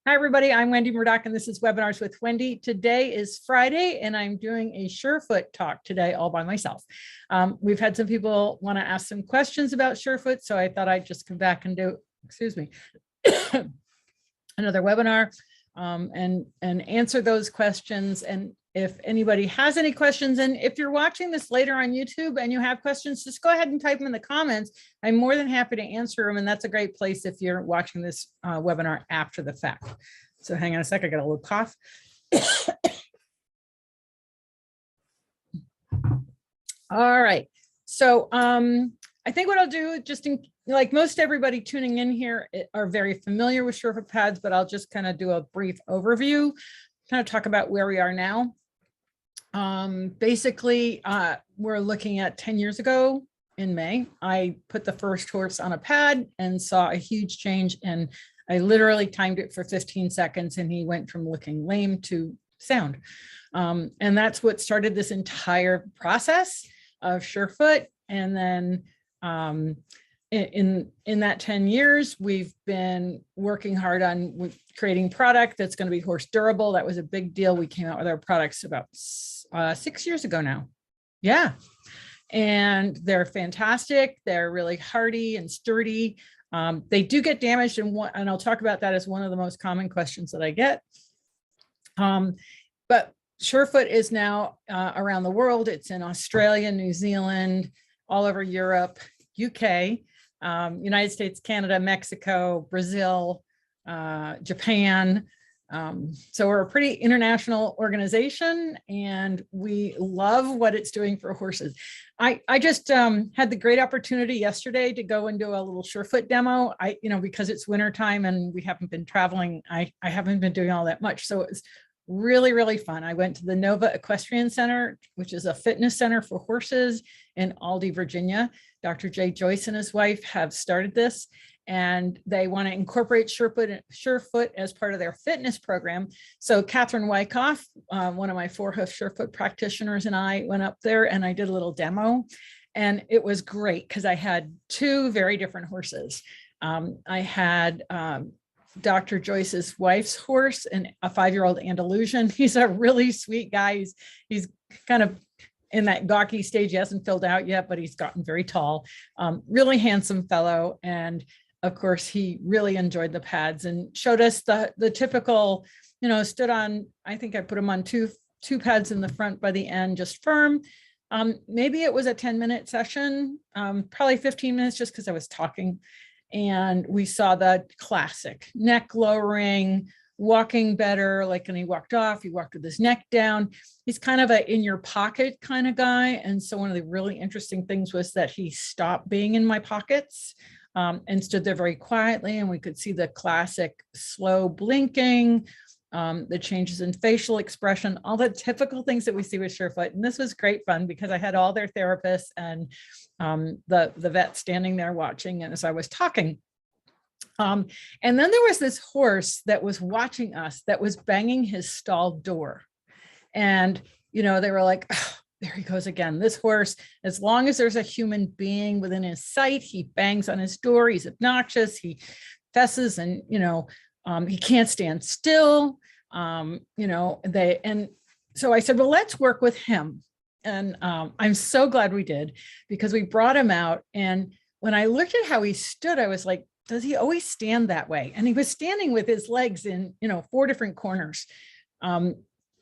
Hi, everybody. I'm Wendy Murdoch, and this is Webinars with Wendy. Today is Friday, and I'm doing a Surefoot talk today all by myself. We've had some people want to ask some questions about Surefoot, so I thought I'd just come back and do, another webinar and answer those questions. And if anybody has any questions, and if you're watching this later on YouTube and you have questions, just go ahead and type them in the comments. I'm more than happy to answer them. And that's a great place if you're watching this webinar after the fact. So hang on a sec, I got a little cough. All right. So I think what I'll do, just like most everybody tuning in here are very familiar with Surefoot pads, but I'll just kind of do a brief overview, kind of talk about where we are now. Basically, we're looking at 10 years ago in May. I put the first horse on a pad and saw a huge change, and I literally timed it for 15 seconds and he went from looking lame to sound. And that's what started this entire process of Surefoot. And then in that 10 years, we've been working hard on creating product that's going to be horse durable. That was a big deal. We came out with our products about 6 years ago now. Yeah. And they're fantastic. They're really hardy and sturdy. They do get damaged, and I'll talk about that as one of the most common questions that I get. But Surefoot is now around the world. It's in Australia, New Zealand, all over Europe, UK, United States, Canada, Mexico, Brazil, Japan. So we're a pretty international organization, and we love what it's doing for horses. I just had the great opportunity yesterday to go and do a little Surefoot demo. Because it's wintertime and we haven't been traveling, I haven't been doing all that much. So it's really, really fun. I went to the Nova Equestrian Center, which is a fitness center for horses in Aldie, Virginia. Dr. Jay Joyce and his wife have started this, and they want to incorporate Surefoot as part of their fitness program. So Catherine Wyckoff, one of my four-hoof Surefoot practitioners, and I went up there and I did a little demo, and it was great because I had two very different horses. I had Dr. Joyce's wife's horse and a 5-year-old Andalusian. He's a really sweet guy. He's kind of in that gawky stage. He hasn't filled out yet, but he's gotten very tall. Really handsome fellow. And of course, he really enjoyed the pads and showed us the typical, stood on, I think I put him on two pads in the front by the end, just firm. Maybe it was a 10-minute session, probably 15 minutes just because I was talking. And we saw the classic neck lowering, walking better. Like when he walked off, he walked with his neck down. He's kind of a in your pocket kind of guy. And so one of the really interesting things was that he stopped being in my pockets and stood there very quietly. And we could see the classic slow blinking, the changes in facial expression, all the typical things that we see with Surefoot. And this was great fun because I had all their therapists and the vet standing there watching, and as I was talking. And then there was this horse that was watching us that was banging his stall door. And, they were like, oh, there he goes again. This horse, as long as there's a human being within his sight, he bangs on his door. He's obnoxious. He fesses, and, he can't stand still. And so I said, well, let's work with him. And I'm so glad we did, because we brought him out. And when I looked at how he stood, I was like, does he always stand that way? And he was standing with his legs in, 4 different corners.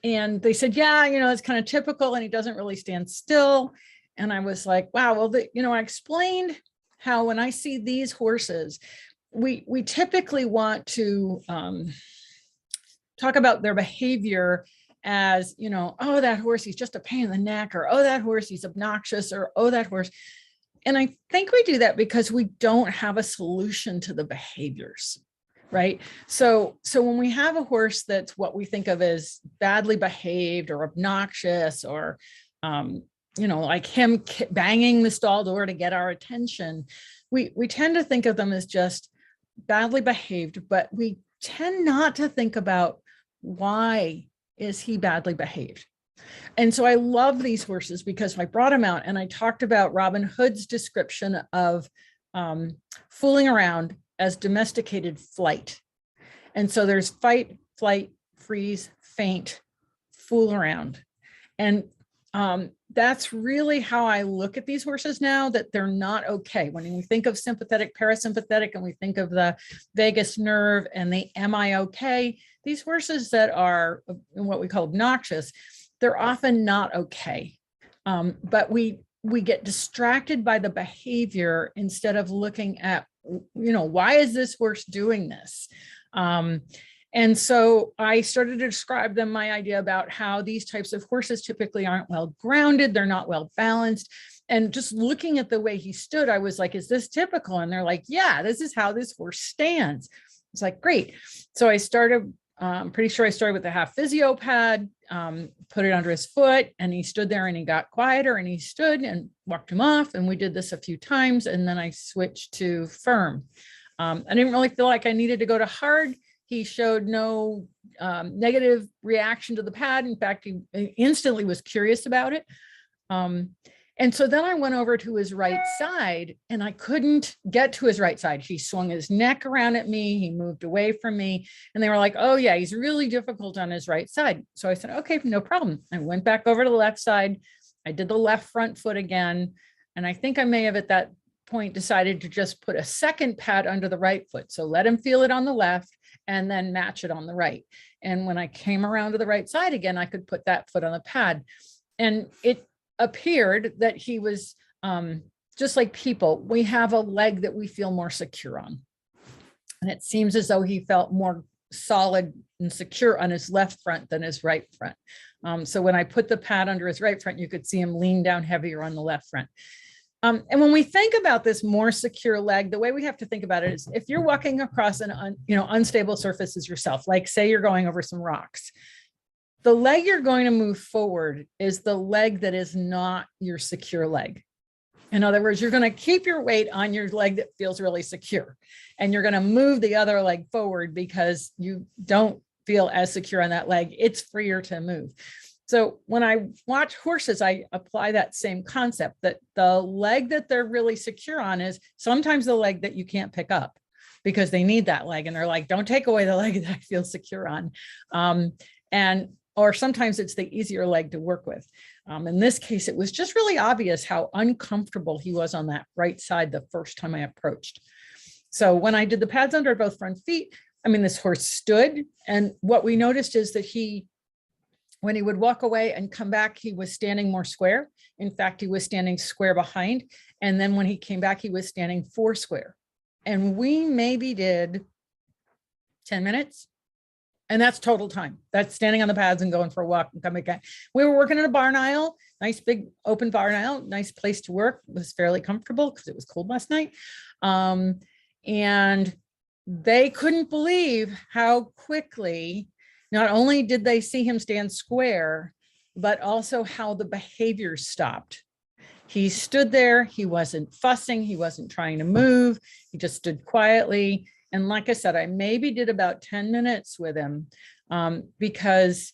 And they said, yeah, it's kind of typical, and he doesn't really stand still. And I was like, wow, well, I explained how when I see these horses, we typically want to talk about their behavior as, oh, that horse, he's just a pain in the neck, or, oh, that horse, he's obnoxious, or, oh, that horse. And I think we do that because we don't have a solution to the behaviors, right? So when we have a horse that's what we think of as badly behaved or obnoxious, or, like him banging the stall door to get our attention, we tend to think of them as just badly behaved, but we tend not to think about why is he badly behaved. And so I love these horses because I brought him out and I talked about Robin Hood's description of fooling around as domesticated flight. And so there's fight, flight, freeze, faint, fool around. And that's really how I look at these horses now, that they're not okay. When we think of sympathetic, parasympathetic, and we think of the vagus nerve and the am I okay, these horses that are what we call obnoxious, they're often not okay. But we get distracted by the behavior instead of looking at, why is this horse doing this? And so I started to describe them my idea about how these types of horses typically aren't well grounded, they're not well balanced. And just looking at the way he stood, I was like, is this typical? And they're like, yeah, this is how this horse stands. It's like, great. So I started, I'm pretty sure I started with a half physio pad, put it under his foot, and he stood there and he got quieter and he stood and walked him off. And we did this a few times. And then I switched to firm. I didn't really feel like I needed to go to hard. He showed no negative reaction to the pad. In fact, he instantly was curious about it. And so then I went over to his right side and I couldn't get to his right side. He swung his neck around at me. He moved away from me and they were like, oh yeah, he's really difficult on his right side. So I said, okay, no problem. I went back over to the left side. I did the left front foot again. And I think I may have at that point decided to just put a second pad under the right foot. So let him feel it on the left and then match it on the right. And when I came around to the right side again, I could put that foot on the pad. And it appeared that he was just like people. We have a leg that we feel more secure on. And it seems as though he felt more solid and secure on his left front than his right front. So when I put the pad under his right front, you could see him lean down heavier on the left front. And when we think about this more secure leg, the way we have to think about it is if you're walking across an unstable surfaces yourself, like say you're going over some rocks, the leg you're going to move forward is the leg that is not your secure leg. In other words, you're going to keep your weight on your leg that feels really secure, and you're going to move the other leg forward because you don't feel as secure on that leg. It's freer to move. So when I watch horses, I apply that same concept that the leg that they're really secure on is sometimes the leg that you can't pick up because they need that leg. And they're like, don't take away the leg that I feel secure on. Or sometimes it's the easier leg to work with. In this case, it was just really obvious how uncomfortable he was on that right side the first time I approached. So when I did the pads under both front feet, this horse stood. And what we noticed is that when he would walk away and come back, he was standing more square. In fact, he was standing square behind. And then when he came back, he was standing 4 square. And we maybe did 10 minutes. And that's total time. That's standing on the pads and going for a walk and coming back. We were working in a barn aisle, nice big open barn aisle, nice place to work. It was fairly comfortable because it was cold last night. And they couldn't believe how quickly, not only did they see him stand square, but also how the behavior stopped. He stood there, he wasn't fussing, he wasn't trying to move, he just stood quietly. And like I said, I maybe did about 10 minutes with him because,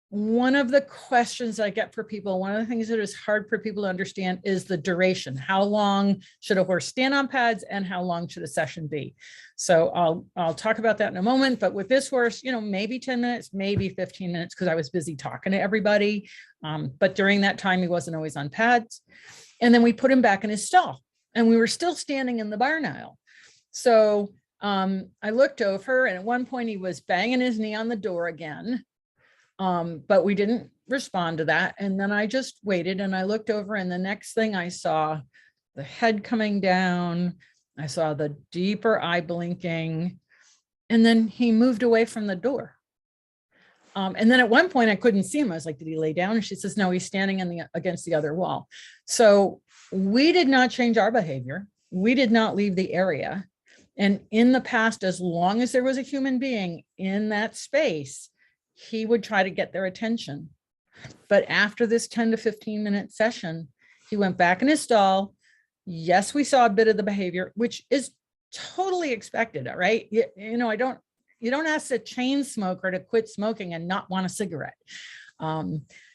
one of the questions I get for people, one of the things that is hard for people to understand is the duration. How long should a horse stand on pads and how long should a session be? So I'll talk about that in a moment. But with this horse, maybe 10 minutes, maybe 15 minutes because I was busy talking to everybody. But during that time, he wasn't always on pads. And then we put him back in his stall and we were still standing in the barn aisle. So I looked over and at one point he was banging his knee on the door again. But we didn't respond to that. And then I just waited and I looked over and the next thing I saw the head coming down. I saw the deeper eye blinking and then he moved away from the door. And then at one point I couldn't see him. I was like, did he lay down? And she says, no, he's standing against the other wall. So we did not change our behavior. We did not leave the area. And in the past, as long as there was a human being in that space, he would try to get their attention. But after this 10 to 15 minute session, he went back in his stall. Yes, we saw a bit of the behavior, which is totally expected, right? You don't ask a chain smoker to quit smoking and not want a cigarette.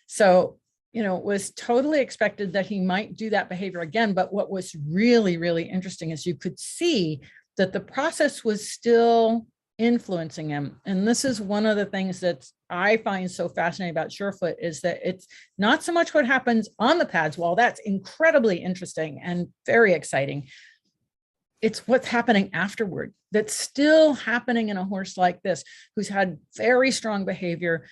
So it was totally expected that he might do that behavior again. But what was really, really interesting is you could see that the process was still influencing him. And this is one of the things that I find so fascinating about Surefoot, is that it's not so much what happens on the pads. While that's incredibly interesting and very exciting, it's what's happening afterward that's still happening in a horse like this, who's had very strong behavior,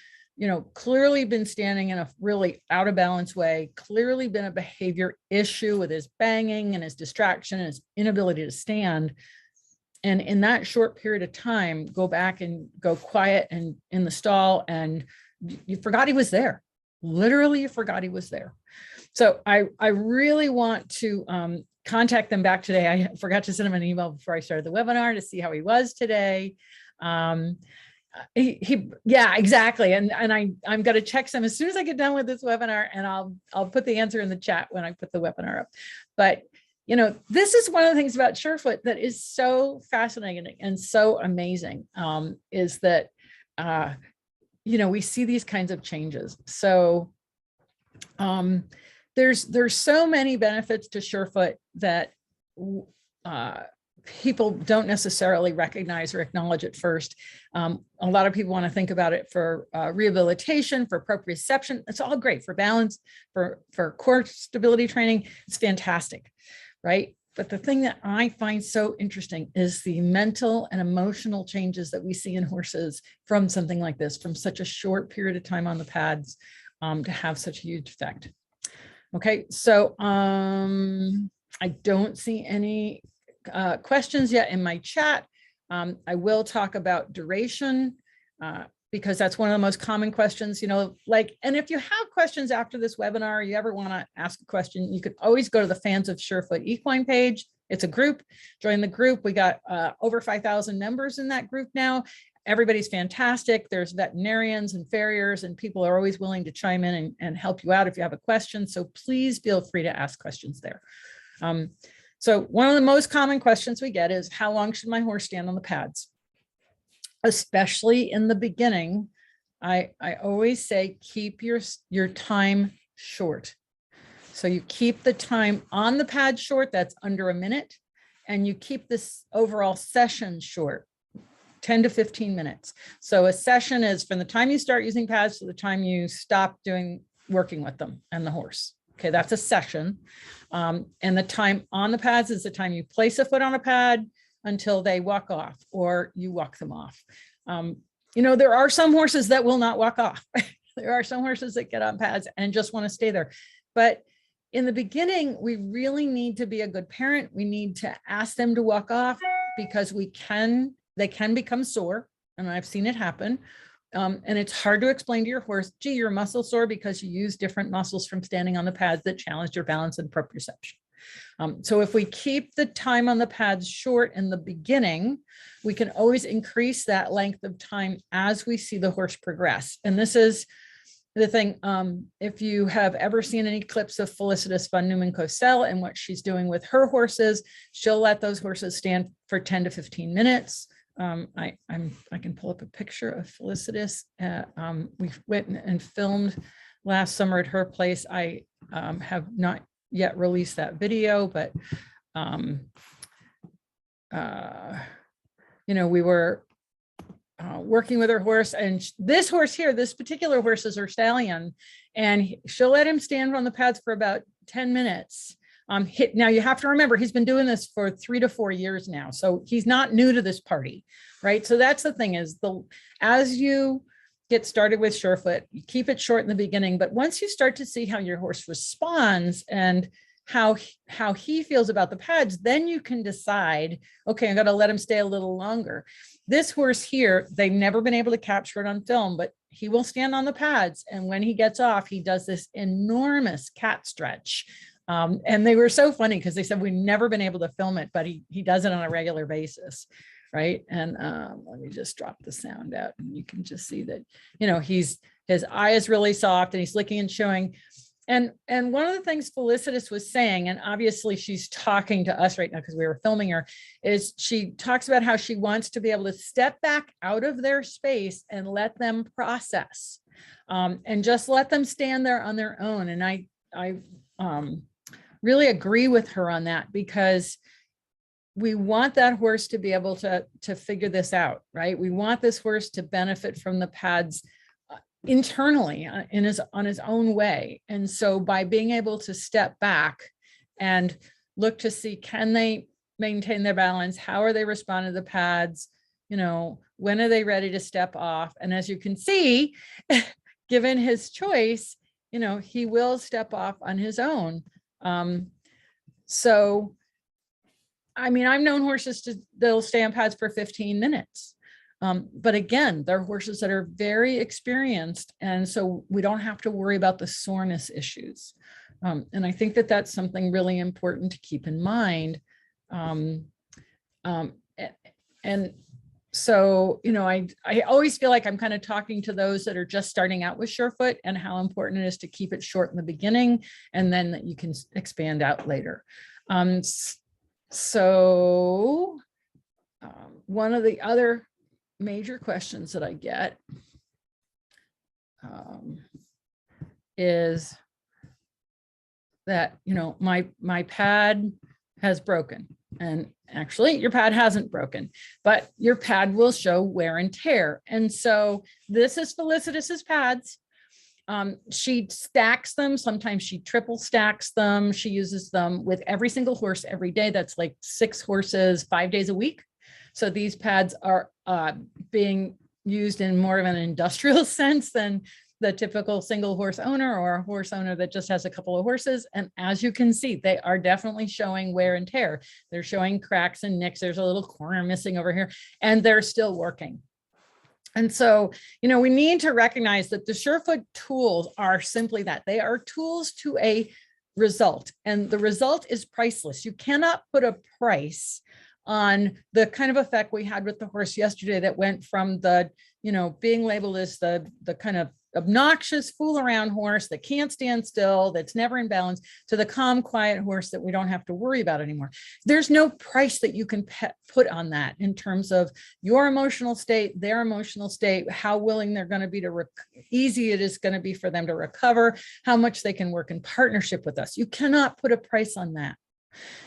clearly been standing in a really out of balance way, clearly been a behavior issue with his banging and his distraction and his inability to stand. And in that short period of time, go back and go quiet and in the stall, and you forgot he was there. Literally, you forgot he was there. So I really want to contact them back today. I forgot to send him an email before I started the webinar to see how he was today. Yeah, exactly. And I'm going to check some as soon as I get done with this webinar, and I'll put the answer in the chat when I put the webinar up. But this is one of the things about Surefoot that is so fascinating and so amazing, is that, we see these kinds of changes. So there's so many benefits to Surefoot that people don't necessarily recognize or acknowledge at first. A lot of people want to think about it for rehabilitation, for proprioception. It's all great for balance, for core stability training. It's fantastic, right? But the thing that I find so interesting is the mental and emotional changes that we see in horses from something like this, from such a short period of time on the pads, to have such a huge effect. Okay, so I don't see any questions yet in my chat. I will talk about duration, because that's one of the most common questions, and if you have questions after this webinar, you ever want to ask a question, you could always go to the Fans of Surefoot Equine page. It's a group. Join the group. We got over 5,000 members in that group now. Everybody's fantastic. There's veterinarians and farriers, and people are always willing to chime in and help you out if you have a question. So please feel free to ask questions there. So one of the most common questions we get is, how long should my horse stand on the pads? Especially in the beginning, I always say, keep your time short. So you keep the time on the pad short, that's under a minute, and you keep this overall session short, 10 to 15 minutes. So a session is from the time you start using pads to the time you stop working with them and the horse. Okay, that's a session. And the time on the pads is the time you place a foot on a pad until they walk off or you walk them off. There are some horses that will not walk off. There are some horses that get on pads and just want to stay there. But in the beginning, we really need to be a good parent. We need to ask them to walk off, because they can become sore, and I've seen it happen. And it's hard to explain to your horse, gee, you're muscle sore because you use different muscles from standing on the pads that challenge your balance and proprioception. So if we keep the time on the pads short in the beginning, we can always increase that length of time as we see the horse progress. And this is the thing, if you have ever seen any clips of Felicitas von Neumann-Cosel and what she's doing with her horses, she'll let those horses stand for 10 to 15 minutes. I can pull up a picture of Felicitas. We went and filmed last summer at her place. I have not yet released that video, but we were working with her horse, and this horse here, this particular horse is her stallion, and she'll let him stand on the pads for about 10 minutes. Now you have to remember, he's been doing this for 3 to 4 years now. So he's not new to this party, right? So that's the thing, is as you get started with Surefoot, you keep it short in the beginning, but once you start to see how your horse responds and how he feels about the pads, then you can decide, okay, I'm going to let him stay a little longer. This horse here, they've never been able to capture it on film, but he will stand on the pads. And when he gets off, he does this enormous cat stretch. And they were so funny because they said, we've never been able to film it, but he does it on a regular basis. Right. And let me just drop the sound out, and you can just see that, his eye is really soft and he's licking and chewing. And one of the things Felicitas was saying, and obviously she's talking to us right now because we were filming her, is she talks about how she wants to be able to step back out of their space and let them process, and just let them stand there on their own. And I really agree with her on that, because we want that horse to be able to figure this out, right? We want this horse to benefit from the pads internally on his own way. And so by being able to step back and look to see, can they maintain their balance? How are they responding to the pads? You know, when are they ready to step off? And as you can see, given his choice, you know, he will step off on his own. So, I mean, I've known horses they'll stay on pads for 15 minutes. But again, they're horses that are very experienced. And so we don't have to worry about the soreness issues. And I think that that's something really important to keep in mind. And so, you know, I always feel like I'm kind of talking to those that are just starting out with Surefoot and how important it is to keep it short in the beginning, and then that you can expand out later. One of the other major questions that I get is that, you know, my pad has broken, and actually your pad hasn't broken, but your pad will show wear and tear. And so this is Felicitas's pads. She stacks them. Sometimes she triple stacks them. She uses them with every single horse every day. That's like 6 horses, 5 days a week. So these pads are being used in more of an industrial sense than the typical single horse owner or a horse owner that just has a couple of horses. And as you can see, they are definitely showing wear and tear. They're showing cracks and nicks. There's a little corner missing over here, and they're still working. And so, you know, we need to recognize that the Surefoot tools are simply that. They are tools to a result, and the result is priceless. You cannot put a price on the kind of effect we had with the horse yesterday that went from the, you know, being labeled as the kind of obnoxious fool around horse that can't stand still, that's never in balance, to the calm, quiet horse that we don't have to worry about anymore. There's no price that you can put on that in terms of your emotional state, their emotional state, how willing they're going to be to easy it is going to be for them to recover, how much they can work in partnership with us. You cannot put a price on that.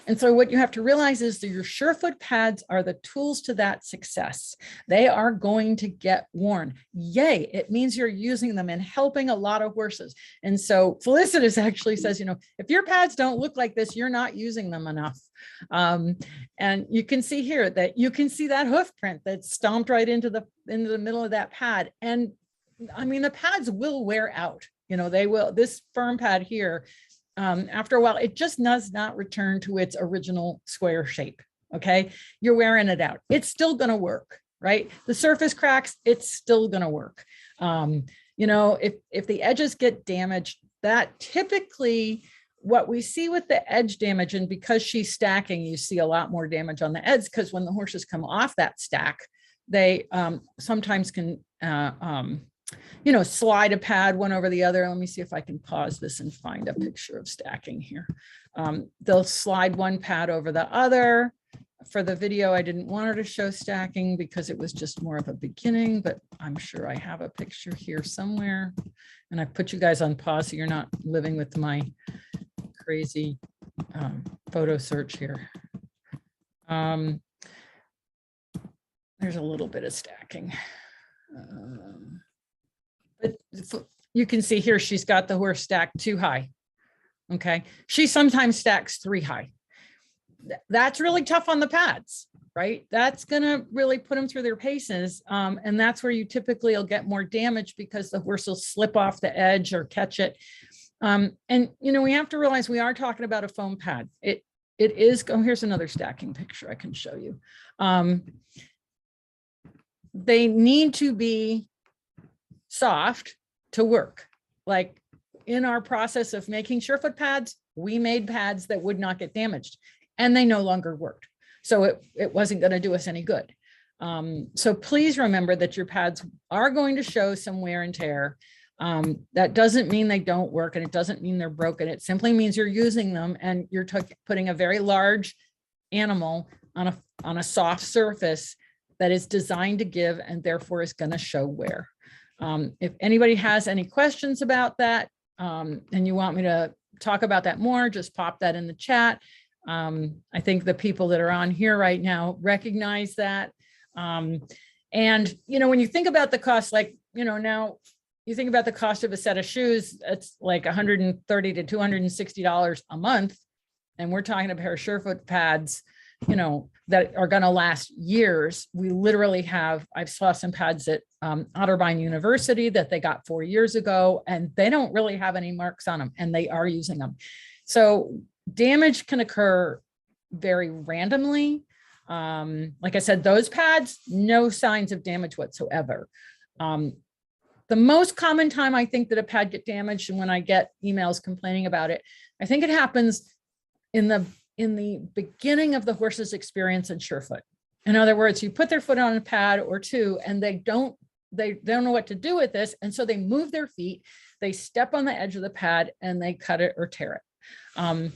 And so what you have to realize is that your Surefoot pads are the tools to that success. They are going to get worn. Yay, it means you're using them and helping a lot of horses. And so Felicitas actually says, you know, if your pads don't look like this, you're not using them enough. And you can see here that you can see that hoof print that's stomped right into the middle of that pad. And I mean, the pads will wear out. You know, they will. This firm pad here, after a while, it just does not return to its original square shape. Okay, you're wearing it out. It's still going to work, right? The surface cracks, it's still going to work. You know, if the edges get damaged, that typically what we see with the edge damage, and because she's stacking, you see a lot more damage on the edge, because when the horses come off that stack, they sometimes can you know, slide a pad one over the other. Let me see if I can pause this and find a picture of stacking here. They'll slide one pad over the other. For the video, I didn't want her to show stacking because it was just more of a beginning, but I'm sure I have a picture here somewhere. And I put you guys on pause so you're not living with my crazy photo search here. There's a little bit of stacking. But you can see here, she's got the horse stacked too high. Okay. She sometimes stacks 3 high. That's really tough on the pads, right? That's going to really put them through their paces. And that's where you typically will get more damage because the horse will slip off the edge or catch it. And, you know, we have to realize we are talking about a foam pad. It is, oh, here's another stacking picture I can show you. They need to be soft to work. Like in our process of making Surefoot pads, we made pads that would not get damaged, and they no longer worked. So it wasn't going to do us any good. So please remember that your pads are going to show some wear and tear. That doesn't mean they don't work, and it doesn't mean they're broken. It simply means you're using them and you're putting a very large animal on a soft surface that is designed to give, and therefore is going to show wear. If anybody has any questions about that, and you want me to talk about that more, just pop that in the chat. I think the people that are on here right now recognize that. And, you know, when you think about the cost, like, you know, now you think about the cost of a set of shoes, it's like $130 to $260 a month. And we're talking a pair of Surefoot pads, you know, that are going to last years. We literally have, I saw some pads at Otterbein University that they got 4 years ago, and they don't really have any marks on them, and they are using them. So damage can occur very randomly. Like I said, those pads, no signs of damage whatsoever. The most common time I think that a pad get damaged, and when I get emails complaining about it, I think it happens in the beginning of the horse's experience in Surefoot. In other words, you put their foot on a pad or two, and they don't know what to do with this, and so they move their feet, they step on the edge of the pad, and they cut it or tear it.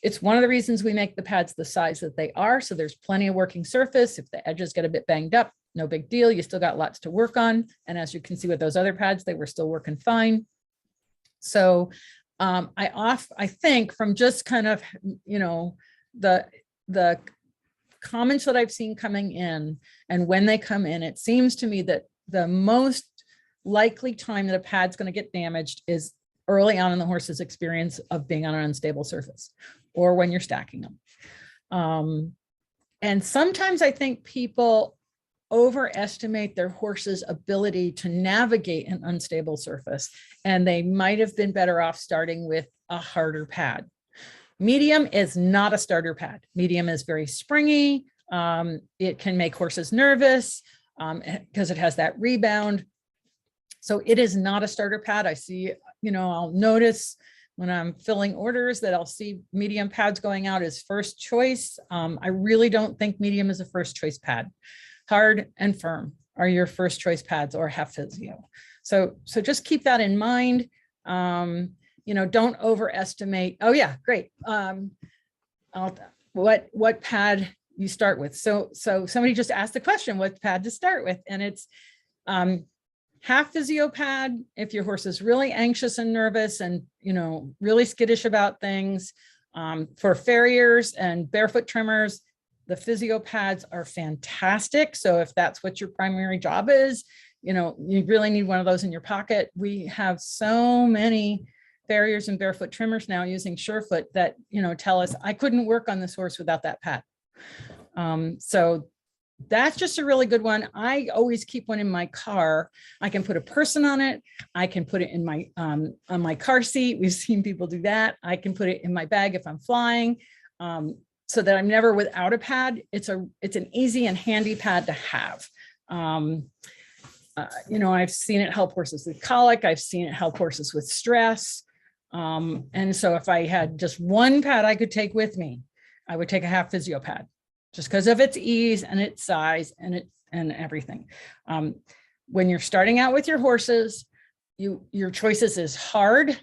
It's one of the reasons we make the pads the size that they are, so there's plenty of working surface. If the edges get a bit banged up, no big deal. You still got lots to work on. And as you can see with those other pads, they were still working fine. So I think from just kind of, you know, the comments that I've seen coming in, and when they come in, it seems to me that the most likely time that a pad's going to get damaged is early on in the horse's experience of being on an unstable surface, or when you're stacking them. And sometimes I think people overestimate their horse's ability to navigate an unstable surface, and they might have been better off starting with a harder pad. Medium is not a starter pad. Medium is very springy. It can make horses nervous because it has that rebound. So it is not a starter pad. I see, you know, I'll notice when I'm filling orders that I'll see medium pads going out as first choice. I really don't think medium is a first choice pad. Hard and firm are your first choice pads, or half physio. So just keep that in mind. You know, don't overestimate. Oh yeah, great. What pad you start with. So somebody just asked the question, what pad to start with? And it's half physio pad if your horse is really anxious and nervous and, you know, really skittish about things. For farriers and barefoot trimmers, the physio pads are fantastic. So if that's what your primary job is, you know, you really need one of those in your pocket. We have so many farriers and barefoot trimmers now using Surefoot that, you know, tell us, I couldn't work on this horse without that pad. So that's just a really good one. I always keep one in my car. I can put a person on it. I can put it in my on my car seat. We've seen people do that. I can put it in my bag if I'm flying, so that I'm never without a pad. It's an easy and handy pad to have. You know, I've seen it help horses with colic. I've seen it help horses with stress. And so if I had just one pad I could take with me, I would take a half physio pad, just because of its ease and its size and everything. When you're starting out with your horses, your choices is hard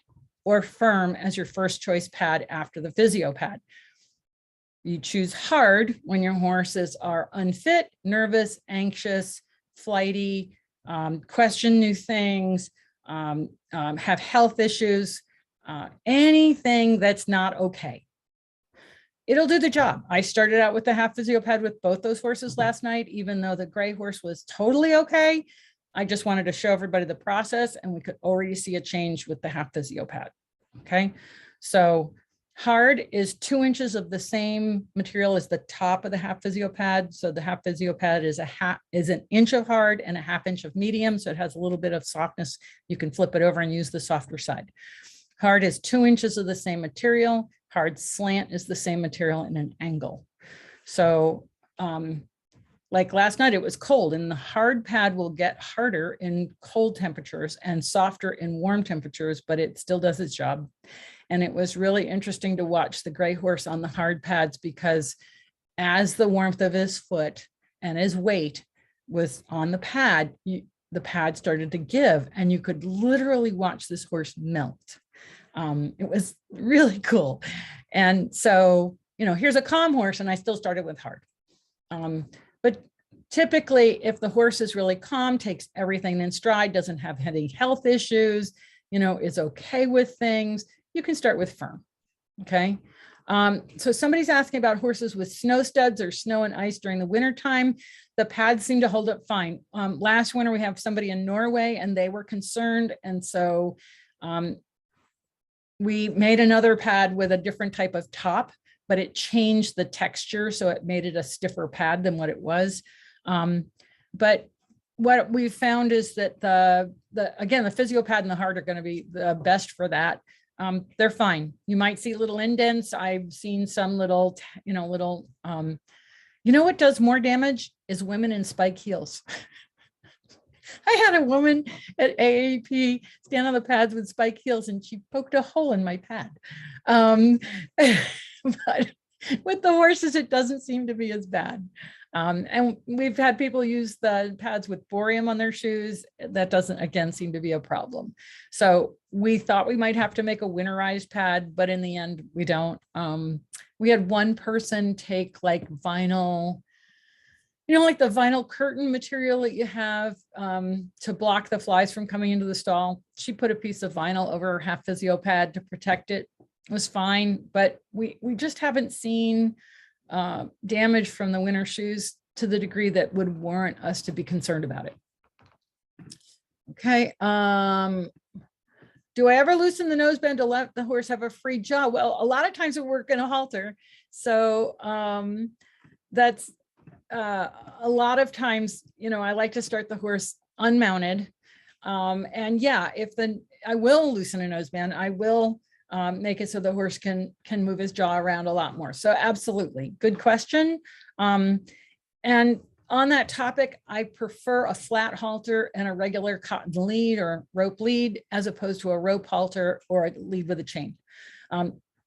or firm as your first choice pad after the physio pad. You choose hard when your horses are unfit, nervous, anxious, flighty, question new things, have health issues, anything that's not okay. It'll do the job. I started out with the half physio pad with both those horses last night, even though the gray horse was totally okay. I just wanted to show everybody the process, and we could already see a change with the half physio pad. Okay. So hard is 2 inches of the same material as the top of the half physio pad. So the half physio pad is an inch of hard and a half inch of medium. So it has a little bit of softness. You can flip it over and use the softer side. Hard is 2 inches of the same material. Hard slant is the same material in an angle. So like last night, it was cold, and the hard pad will get harder in cold temperatures and softer in warm temperatures, but it still does its job. And it was really interesting to watch the gray horse on the hard pads, because as the warmth of his foot and his weight was on the pad, the pad started to give, and you could literally watch this horse melt. It was really cool. And so, you know, here's a calm horse, and I still started with hard. But typically, if the horse is really calm, takes everything in stride, doesn't have any health issues, you know, is okay with things, you can start with firm. Okay. So somebody's asking about horses with snow studs or snow and ice during the winter time. The pads seem to hold up fine. Last winter, we have somebody in Norway and they were concerned. And so we made another pad with a different type of top, but it changed the texture. So it made it a stiffer pad than what it was. But what we found is that again, the physio pad and the hard are going to be the best for that. They're fine. You might see little indents. I've seen some little, what does more damage is women in spike heels. I had a woman at AAP stand on the pads with spike heels and she poked a hole in my pad. But with the horses, it doesn't seem to be as bad. And we've had people use the pads with borium on their shoes. That doesn't, again, seem to be a problem. So we thought we might have to make a winterized pad, but in the end, we don't. We had one person take like vinyl, like the vinyl curtain material that you have to block the flies from coming into the stall. She put a piece of vinyl over her half physio pad to protect it. It was fine, but we just haven't seen damage from the winter shoes to the degree that would warrant us to be concerned about it. Okay. Do I ever loosen the noseband to let the horse have a free jaw? Well, a lot of times we work in a halter. So that's a lot of times, I like to start the horse unmounted. And yeah, I will loosen a noseband. I will make it so the horse can move his jaw around a lot more. So absolutely, good question. And on that topic, I prefer a flat halter and a regular cotton lead or rope lead as opposed to a rope halter or a lead with a chain.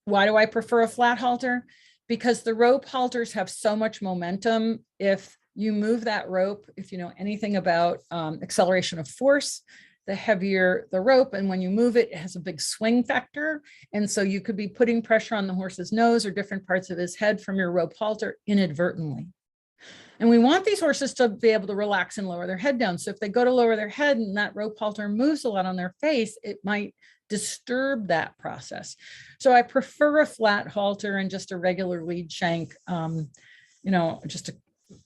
Why do I prefer a flat halter? Because the rope halters have so much momentum. If you move that rope, if you know anything about acceleration of force, the heavier the rope, and when you move it, it has a big swing factor. And so you could be putting pressure on the horse's nose or different parts of his head from your rope halter inadvertently. And we want these horses to be able to relax and lower their head down. So if they go to lower their head and that rope halter moves a lot on their face, it might disturb that process. So I prefer a flat halter and just a regular lead shank, just a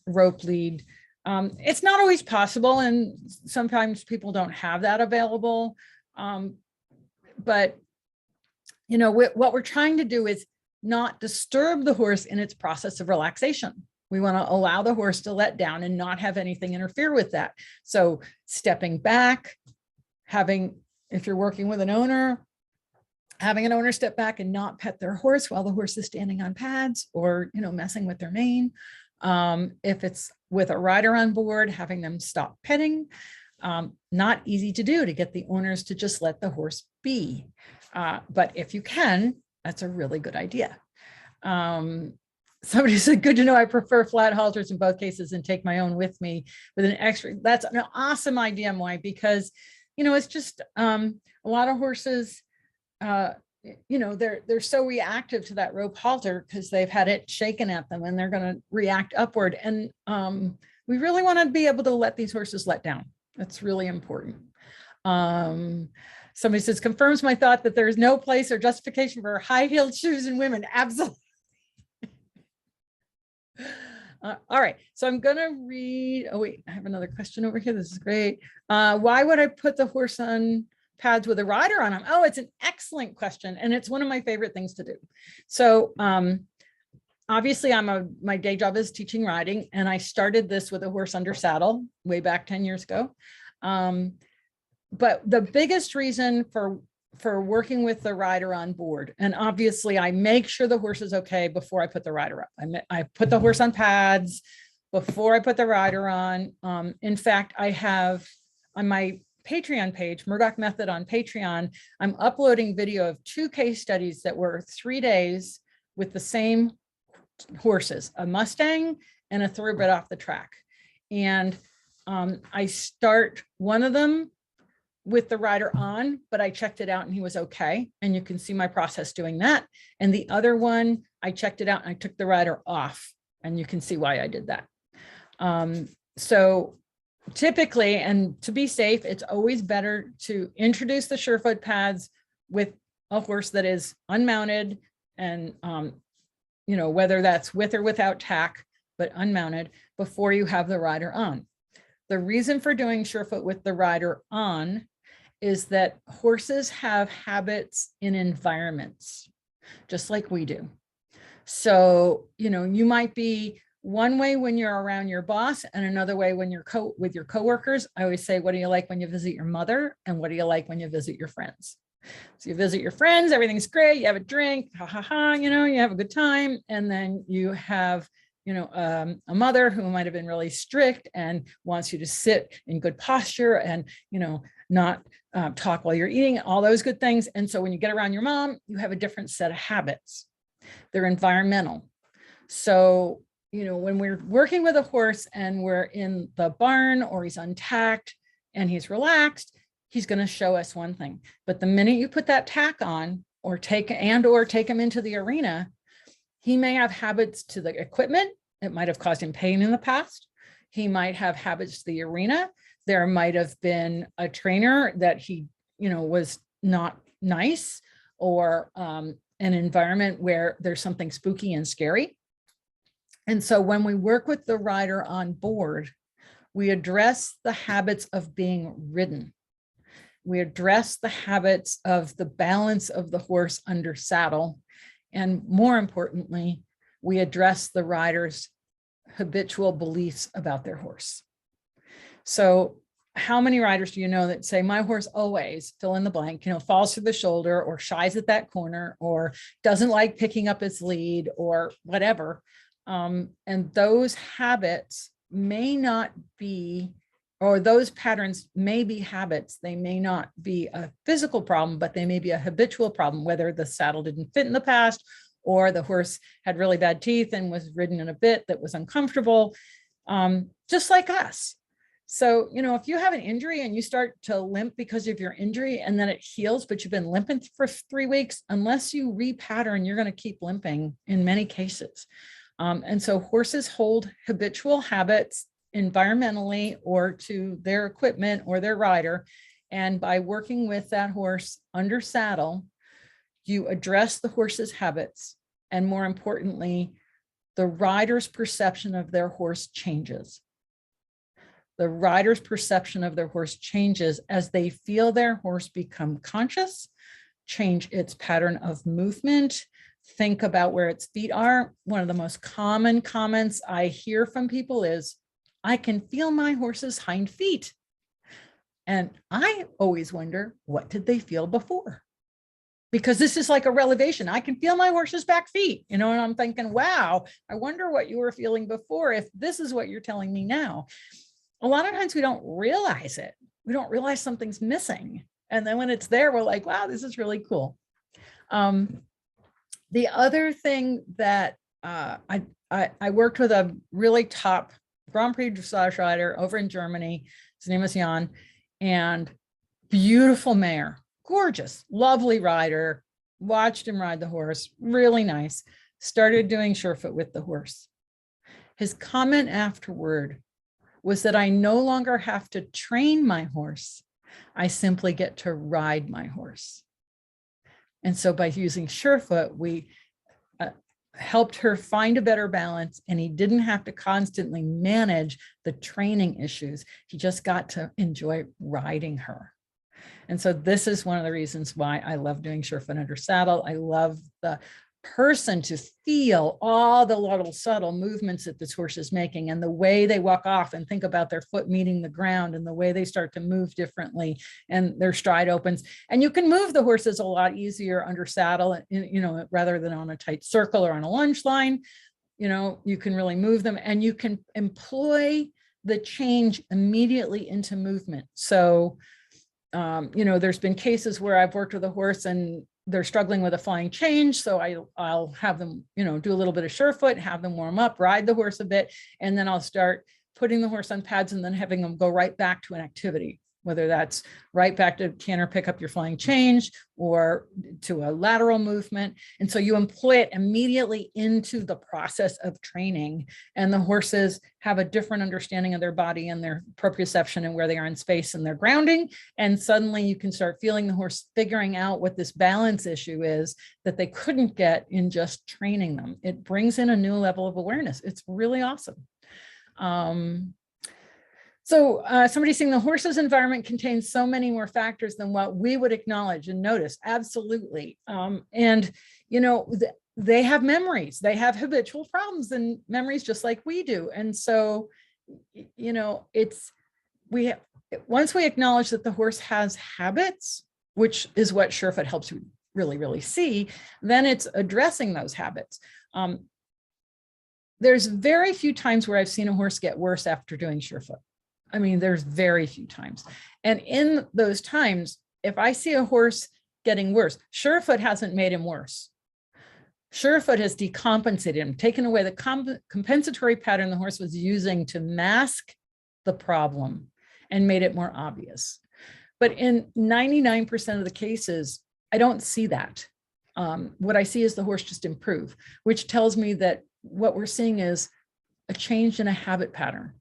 rope lead. It's not always possible, and sometimes people don't have that available. But what we're trying to do is not disturb the horse in its process of relaxation. We want to allow the horse to let down and not have anything interfere with that. So stepping back, if you're working with an owner, having an owner step back and not pet their horse while the horse is standing on pads or, messing with their mane. If it's with a rider on board, having them stop petting, not easy to do, to get the owners to just let the horse be. But if you can, that's a really good idea. Somebody said, good to know, I prefer flat halters in both cases and take my own with me with an extra. That's an awesome idea, Moy, because, it's just a lot of horses, they're so reactive to that rope halter because they've had it shaken at them and they're going to react upward. And we really want to be able to let these horses let down. That's really important. Somebody says, confirms my thought that there is no place or justification for high-heeled shoes in women. Absolutely. All right, so I'm going to read. Oh, wait, I have another question over here. This is great. Why would I put the horse on pads with a rider on them? Oh, it's an excellent question. And it's one of my favorite things to do. So obviously my day job is teaching riding, and I started this with a horse under saddle way back 10 years ago. But the biggest reason for working with the rider on board, and obviously I make sure the horse is okay before I put the rider up. I put the horse on pads before I put the rider on. In fact, I have on my Patreon page, Murdoch Method on Patreon, I'm uploading video of 2 case studies that were 3 days with the same horses, a Mustang and a thoroughbred off the track. And I start one of them with the rider on, but I checked it out and he was okay. And you can see my process doing that. And the other one, I checked it out and I took the rider off, and you can see why I did that. So typically, and to be safe, it's always better to introduce the Surefoot pads with a horse that is unmounted and whether that's with or without tack, but unmounted, before you have the rider on. The reason for doing surefoot with the rider on is that horses have habits in environments, just like we do. So, you might be one way when you're around your boss and another way when you're with your coworkers. I always say, what do you like when you visit your mother? And what do you like when you visit your friends? So you visit your friends, everything's great. You have a drink, ha, ha, ha, you have a good time. And then you have, a mother who might've been really strict and wants you to sit in good posture and, not talk while you're eating, all those good things. And so when you get around your mom, you have a different set of habits. They're environmental. So, when we're working with a horse and we're in the barn or he's untacked and he's relaxed, he's going to show us one thing. But the minute you put that tack on or take him into the arena, he may have habits to the equipment. It might have caused him pain in the past. He might have habits to the arena. There might have been a trainer that he, was not nice, or an environment where there's something spooky and scary. And so when we work with the rider on board, we address the habits of being ridden. We address the habits of the balance of the horse under saddle. And more importantly, we address the rider's habitual beliefs about their horse. So how many riders do you know that say, my horse always, fill in the blank, falls through the shoulder or shies at that corner or doesn't like picking up its lead or whatever. And those habits may not be, or those patterns may be habits. They may not be a physical problem, but they may be a habitual problem, whether the saddle didn't fit in the past or the horse had really bad teeth and was ridden in a bit that was uncomfortable, just like us. So, if you have an injury and you start to limp because of your injury and then it heals, but you've been limping for 3 weeks, unless you repattern, you're going to keep limping in many cases. And so horses hold habitual habits environmentally or to their equipment or their rider. And by working with that horse under saddle, you address the horse's habits. And more importantly, the rider's perception of their horse changes. The rider's perception of their horse changes as they feel their horse become conscious, change its pattern of movement, think about where its feet are. One of the most common comments I hear from people is, I can feel my horse's hind feet. And I always wonder, what did they feel before? Because this is like a revelation. I can feel my horse's back feet, and I'm thinking, wow, I wonder what you were feeling before if this is what you're telling me now. A lot of times we don't realize it. We don't realize something's missing. And then when it's there, we're like, wow, this is really cool. The other thing that I worked with a really top Grand Prix dressage rider over in Germany. His name is Jan, and beautiful mare, gorgeous, lovely rider. Watched him ride the horse, really nice. Started doing surefoot with the horse. His comment afterward was that I no longer have to train my horse. I simply get to ride my horse. And so by using surefoot, we helped her find a better balance, and he didn't have to constantly manage the training issues. He just got to enjoy riding her. And so this is one of the reasons why I love doing surefoot under saddle. I love the person to feel all the little subtle movements that this horse is making, and the way they walk off and think about their foot meeting the ground, and the way they start to move differently and their stride opens. And you can move the horses a lot easier under saddle, rather than on a tight circle or on a lunge line. You can really move them, and you can employ the change immediately into movement. So, there's been cases where I've worked with a horse and they're struggling with a flying change. So I'll have them, do a little bit of surefoot, have them warm up, ride the horse a bit, and then I'll start putting the horse on pads and then having them go right back to an activity whether that's right back to canter, pick up your flying change, or to a lateral movement. And so you employ it immediately into the process of training, and the horses have a different understanding of their body and their proprioception and where they are in space and their grounding. And suddenly you can start feeling the horse figuring out what this balance issue is that they couldn't get in just training them. It brings in a new level of awareness. It's really awesome. So somebody's saying the horse's environment contains so many more factors than what we would acknowledge and notice. Absolutely. And, you know, they have memories, they have habitual problems and memories just like we do. And so, you know, once we acknowledge that the horse has habits, which is what Surefoot helps you really, really see, then it's addressing those habits. There's very few times where I've seen a horse get worse after doing Surefoot. I mean, there's very few times. And in those times, if I see a horse getting worse, Surefoot hasn't made him worse. Surefoot has decompensated him, taken away the compensatory pattern the horse was using to mask the problem and made it more obvious. But in 99% of the cases, I don't see that. What I see is the horse just improve, which tells me that what we're seeing is a change in a habit pattern.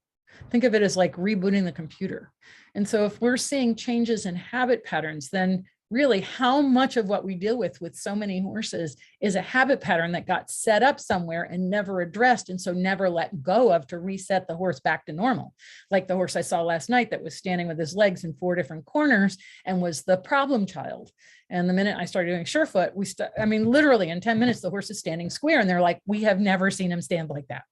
Think of it as like rebooting the computer. And so if we're seeing changes in habit patterns, then really how much of what we deal with so many horses is a habit pattern that got set up somewhere and never addressed, and so never let go of to reset the horse back to normal. Like the horse I saw last night that was standing with his legs in 4 different corners and was the problem child. And the minute I started doing Surefoot, I mean, literally in 10 minutes, the horse is standing square, and they're like, we have never seen him stand like that.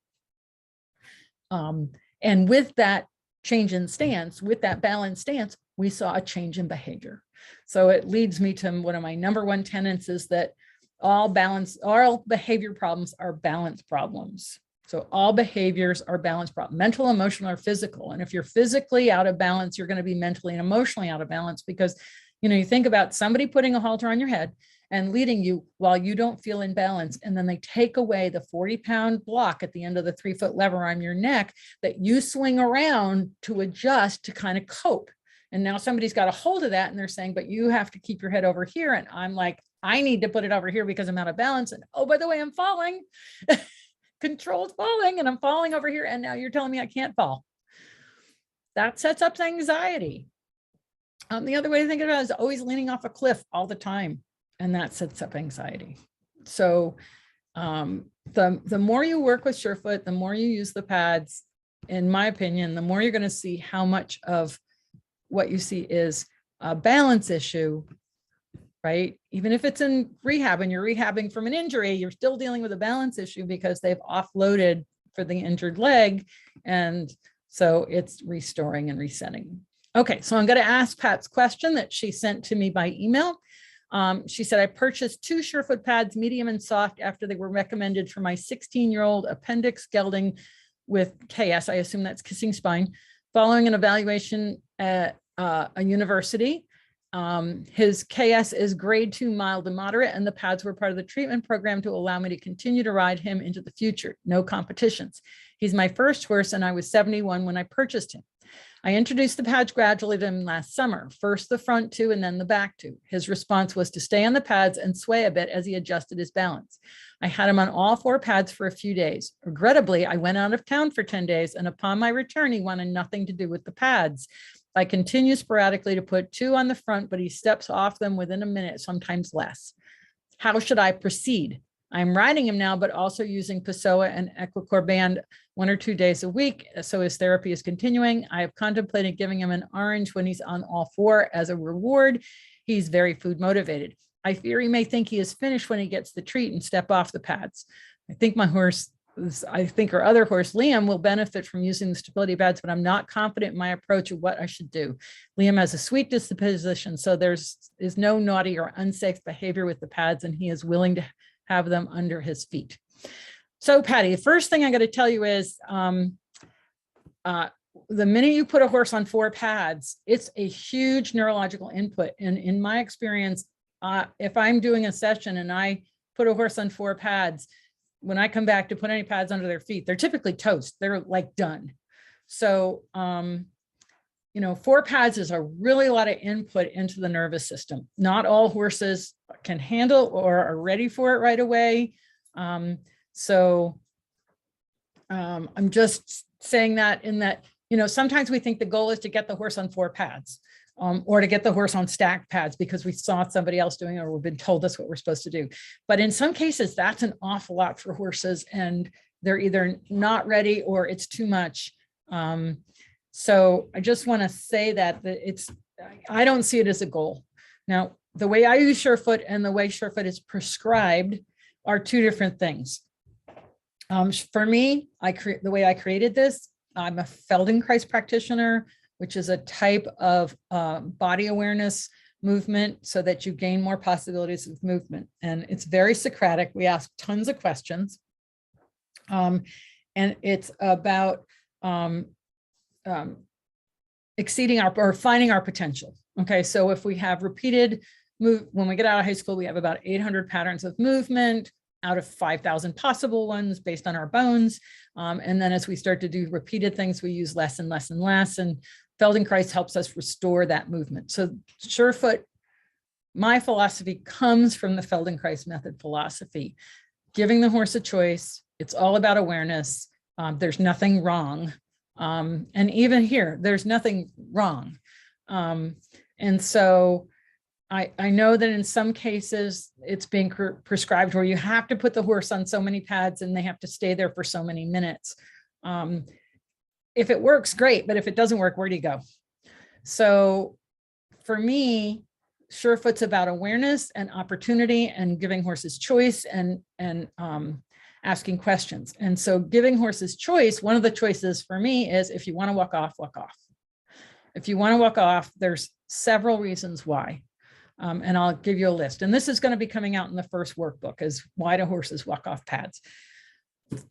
And with that change in stance, with that balanced stance, we saw a change in behavior. So it leads me to one of my number one tenets is that all behavior problems are balance problems. So all behaviors are balance problems, mental, emotional, or physical. And if you're physically out of balance, you're going to be mentally and emotionally out of balance, because, you know, you think about somebody putting a halter on your head and leading you while you don't feel in balance. And then they take away the 40-pound block at the end of the 3-foot lever on your neck that you swing around to adjust to kind of cope. And now somebody's got a hold of that and they're saying, but you have to keep your head over here. And I'm like, I need to put it over here because I'm out of balance. And oh, by the way, I'm falling. Controlled falling, and I'm falling over here. And now you're telling me I can't fall. That sets up anxiety. The other way to think about it is always leaning off a cliff all the time. And that sets up anxiety. So the more you work with Surefoot, the more you use the pads, in my opinion, the more you're going to see how much of what you see is a balance issue, right? Even if it's in rehab and you're rehabbing from an injury, you're still dealing with a balance issue because they've offloaded for the injured leg. And so it's restoring and resetting. Okay, so I'm going to ask Pat's question that she sent to me by email. She said, I purchased 2 Surefoot pads, medium and soft, after they were recommended for my 16-year-old appendix gelding with KS. I assume that's kissing spine. Following an evaluation at a university, his KS is grade 2 mild to moderate, and the pads were part of the treatment program to allow me to continue to ride him into the future. No competitions. He's my first horse, and I was 71 when I purchased him. I introduced the pads gradually to him last summer, first the front 2 and then the back 2. His response was to stay on the pads and sway a bit as he adjusted his balance. I had him on all 4 pads for a few days. Regrettably, I went out of town for 10 days, and upon my return, he wanted nothing to do with the pads. I continue sporadically to put 2 on the front, but he steps off them within a minute, sometimes less. How should I proceed? I'm riding him now, but also using Pessoa and Equine band 1 or 2 days a week. So his therapy is continuing. I have contemplated giving him an orange when he's on all 4 as a reward. He's very food motivated. I fear he may think he is finished when he gets the treat and step off the pads. I think my horse, our other horse, Liam, will benefit from using the stability pads, but I'm not confident in my approach of what I should do. Liam has a sweet disposition, so there's no naughty or unsafe behavior with the pads, and he is willing to have them under his feet. So Patty, the first thing I got to tell you is the minute you put a horse on 4 pads, it's a huge neurological input. And in my experience, if I'm doing a session and I put a horse on 4 pads, when I come back to put any pads under their feet, they're typically toast. They're like done. So 4 pads is a really lot of input into the nervous system. Not all horses can handle or are ready for it right away. I'm just saying that in that, sometimes we think the goal is to get the horse on 4 pads or to get the horse on stacked pads because we saw somebody else doing it or we've been told that's what we're supposed to do. But in some cases, that's an awful lot for horses and they're either not ready or it's too much. So I just want to say that I don't see it as a goal. Now, the way I use Surefoot and the way Surefoot is prescribed are 2 different things. For me, the way I created this, I'm a Feldenkrais practitioner, which is a type of body awareness movement so that you gain more possibilities of movement. And it's very Socratic. We ask tons of questions. And it's about exceeding finding our potential. Okay, so if we have repeated when we get out of high school, we have about 800 patterns of movement out of 5,000 possible ones based on our bones. And then as we start to do repeated things, we use less and less and less. And Feldenkrais helps us restore that movement. So Surefoot, my philosophy comes from the Feldenkrais method philosophy, giving the horse a choice. It's all about awareness. There's nothing wrong. And even here, there's nothing wrong. And so I know that in some cases it's being prescribed where you have to put the horse on so many pads and they have to stay there for so many minutes. If it works, great, but if it doesn't work, where do you go? So for me, Surefoot's about awareness and opportunity and giving horses choice and asking questions. And so giving horses choice, one of the choices for me is if you want to walk off, walk off. If you want to walk off, there's several reasons why. And I'll give you a list. And this is going to be coming out in the first workbook is why do horses walk off pads?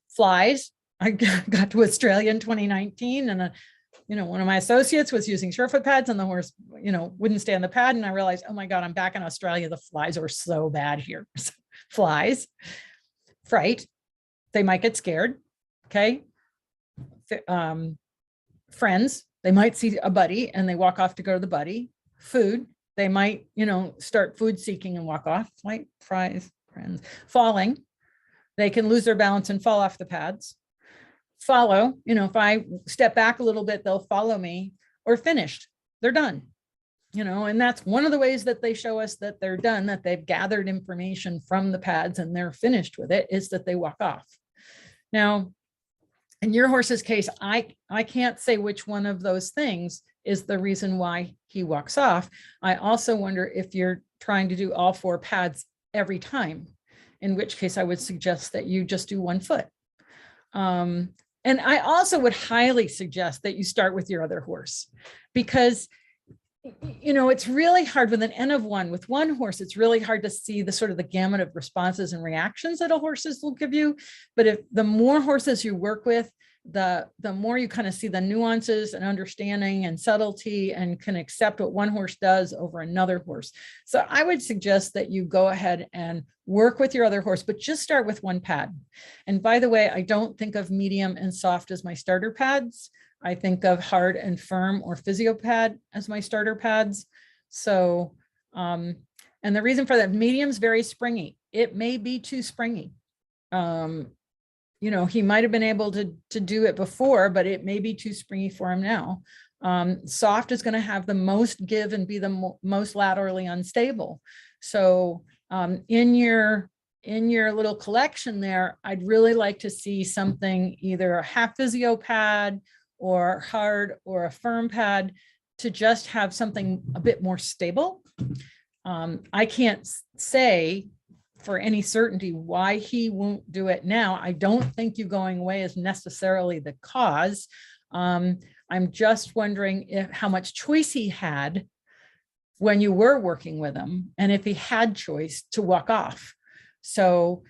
Flies. I got to Australia in 2019 and one of my associates was using Surefoot pads and the horse, wouldn't stay on the pad. And I realized, oh my God, I'm back in Australia. The flies are so bad here. Flies, fright. They might get scared. Okay. Friends, they might see a buddy and they walk off to go to the buddy. Food, they might, start food seeking and walk off. Flight, fries, friends. Falling, they can lose their balance and fall off the pads. Follow, if I step back a little bit, they'll follow me. Or finished, they're done. And that's one of the ways that they show us that they're done, that they've gathered information from the pads and they're finished with it, is that they walk off. Now, in your horse's case, I can't say which one of those things is the reason why he walks off. I also wonder if you're trying to do all 4 pads every time, in which case I would suggest that you just do 1 foot. And I also would highly suggest that you start with your other horse because it's really hard with an N of 1. With one horse, it's really hard to see the sort of the gamut of responses and reactions that horses will give you. But if the more horses you work with, the more you kind of see the nuances and understanding and subtlety and can accept what one horse does over another horse. So I would suggest that you go ahead and work with your other horse, but just start with 1 pad. And by the way, I don't think of medium and soft as my starter pads. I think of hard and firm or physio pad as my starter pads. So, and the reason for that, medium's very springy. It may be too springy. He might have been able to do it before, but it may be too springy for him now. Soft is going to have the most give and be the most laterally unstable. So in your little collection there, I'd really like to see something, either a half physio pad or hard or a firm pad, to just have something a bit more stable. I can't say for any certainty why he won't do it now. I don't think you going away is necessarily the cause. I'm just wondering how much choice he had when you were working with him, and if he had choice to walk off. So,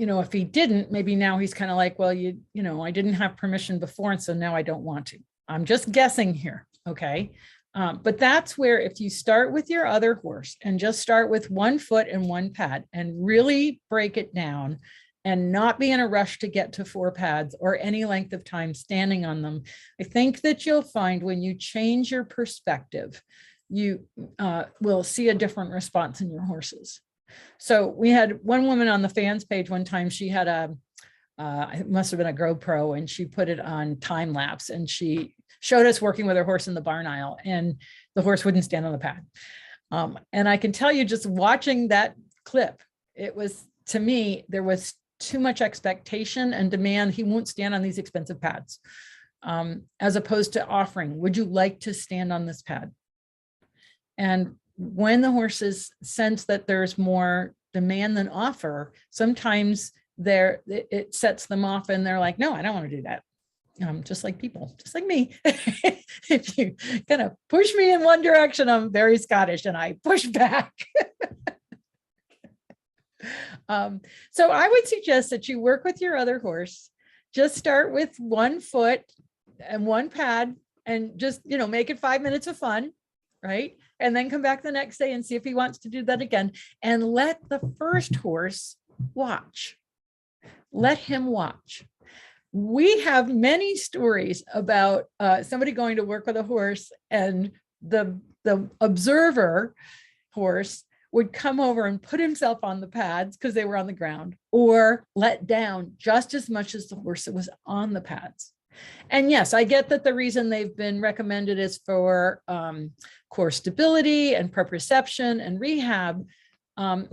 if he didn't, maybe now he's kind of like, well, I didn't have permission before, and so now I don't want to. I'm just guessing here, okay? But that's where, if you start with your other horse and just start with 1 foot and 1 pad and really break it down and not be in a rush to get to 4 pads or any length of time standing on them. I think that you'll find when you change your perspective, you will see a different response in your horses. So we had one woman on the fans page one time, she had it must have been a GoPro, and she put it on time lapse, and she showed us working with her horse in the barn aisle, and the horse wouldn't stand on the pad. And I can tell you, just watching that clip, it was, to me, there was too much expectation and demand. He won't stand on these expensive pads, as opposed to offering, would you like to stand on this pad? And when the horses sense that there's more demand than offer, sometimes it sets them off and they're like, no, I don't want to do that. Just like people, just like me. If you kind of push me in one direction, I'm very Scottish and I push back. So I would suggest that you work with your other horse. Just start with 1 foot and 1 pad, and just, make it 5 minutes of fun, right? And then come back the next day and see if he wants to do that again. And let the first horse watch. Let him watch. We have many stories about somebody going to work with a horse, and the observer horse would come over and put himself on the pads because they were on the ground, or let down just as much as the horse that was on the pads. And yes, I get that the reason they've been recommended is for core stability and proprioception and rehab.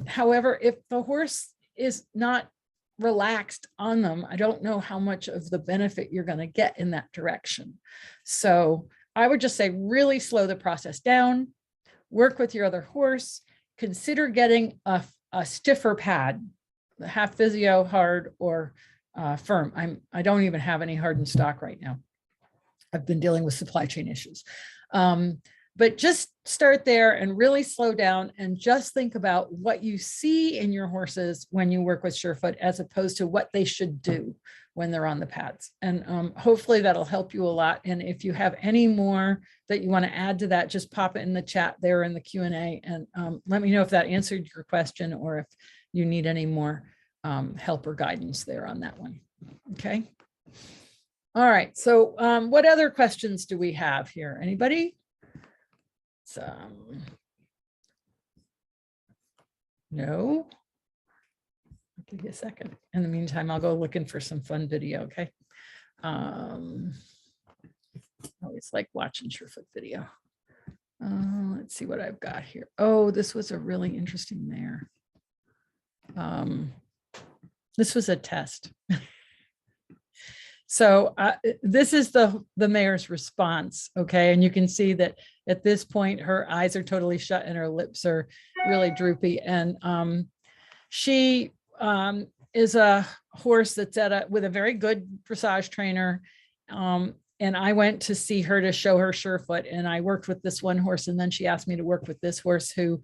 However, if the horse is not relaxed on them, I don't know how much of the benefit you're going to get in that direction. So I would just say, really slow the process down, work with your other horse, consider getting a stiffer pad, half physio, hard, or firm. I don't even have any hard in stock right now. I've been dealing with supply chain issues. But just start there and really slow down, and just think about what you see in your horses when you work with Surefoot, as opposed to what they should do when they're on the pads. And hopefully that'll help you a lot. And if you have any more that you want to add to that, just pop it in the chat there in the Q&A, and let me know if that answered your question, or if you need any more help or guidance there on that one. Okay. All right. So what other questions do we have here? Anybody? No. I'll give you a second. In the meantime, I'll go looking for some fun video. Okay. I always like watching Surefoot video. Let's see what I've got here. Oh, this was a really interesting mare. This was a test. So this is the mare's response. Okay. And you can see that at this point, her eyes are totally shut and her lips are really droopy. And she is a horse that's with a very good dressage trainer. And I went to see her to show her Surefoot, and I worked with this one horse. And then she asked me to work with this horse who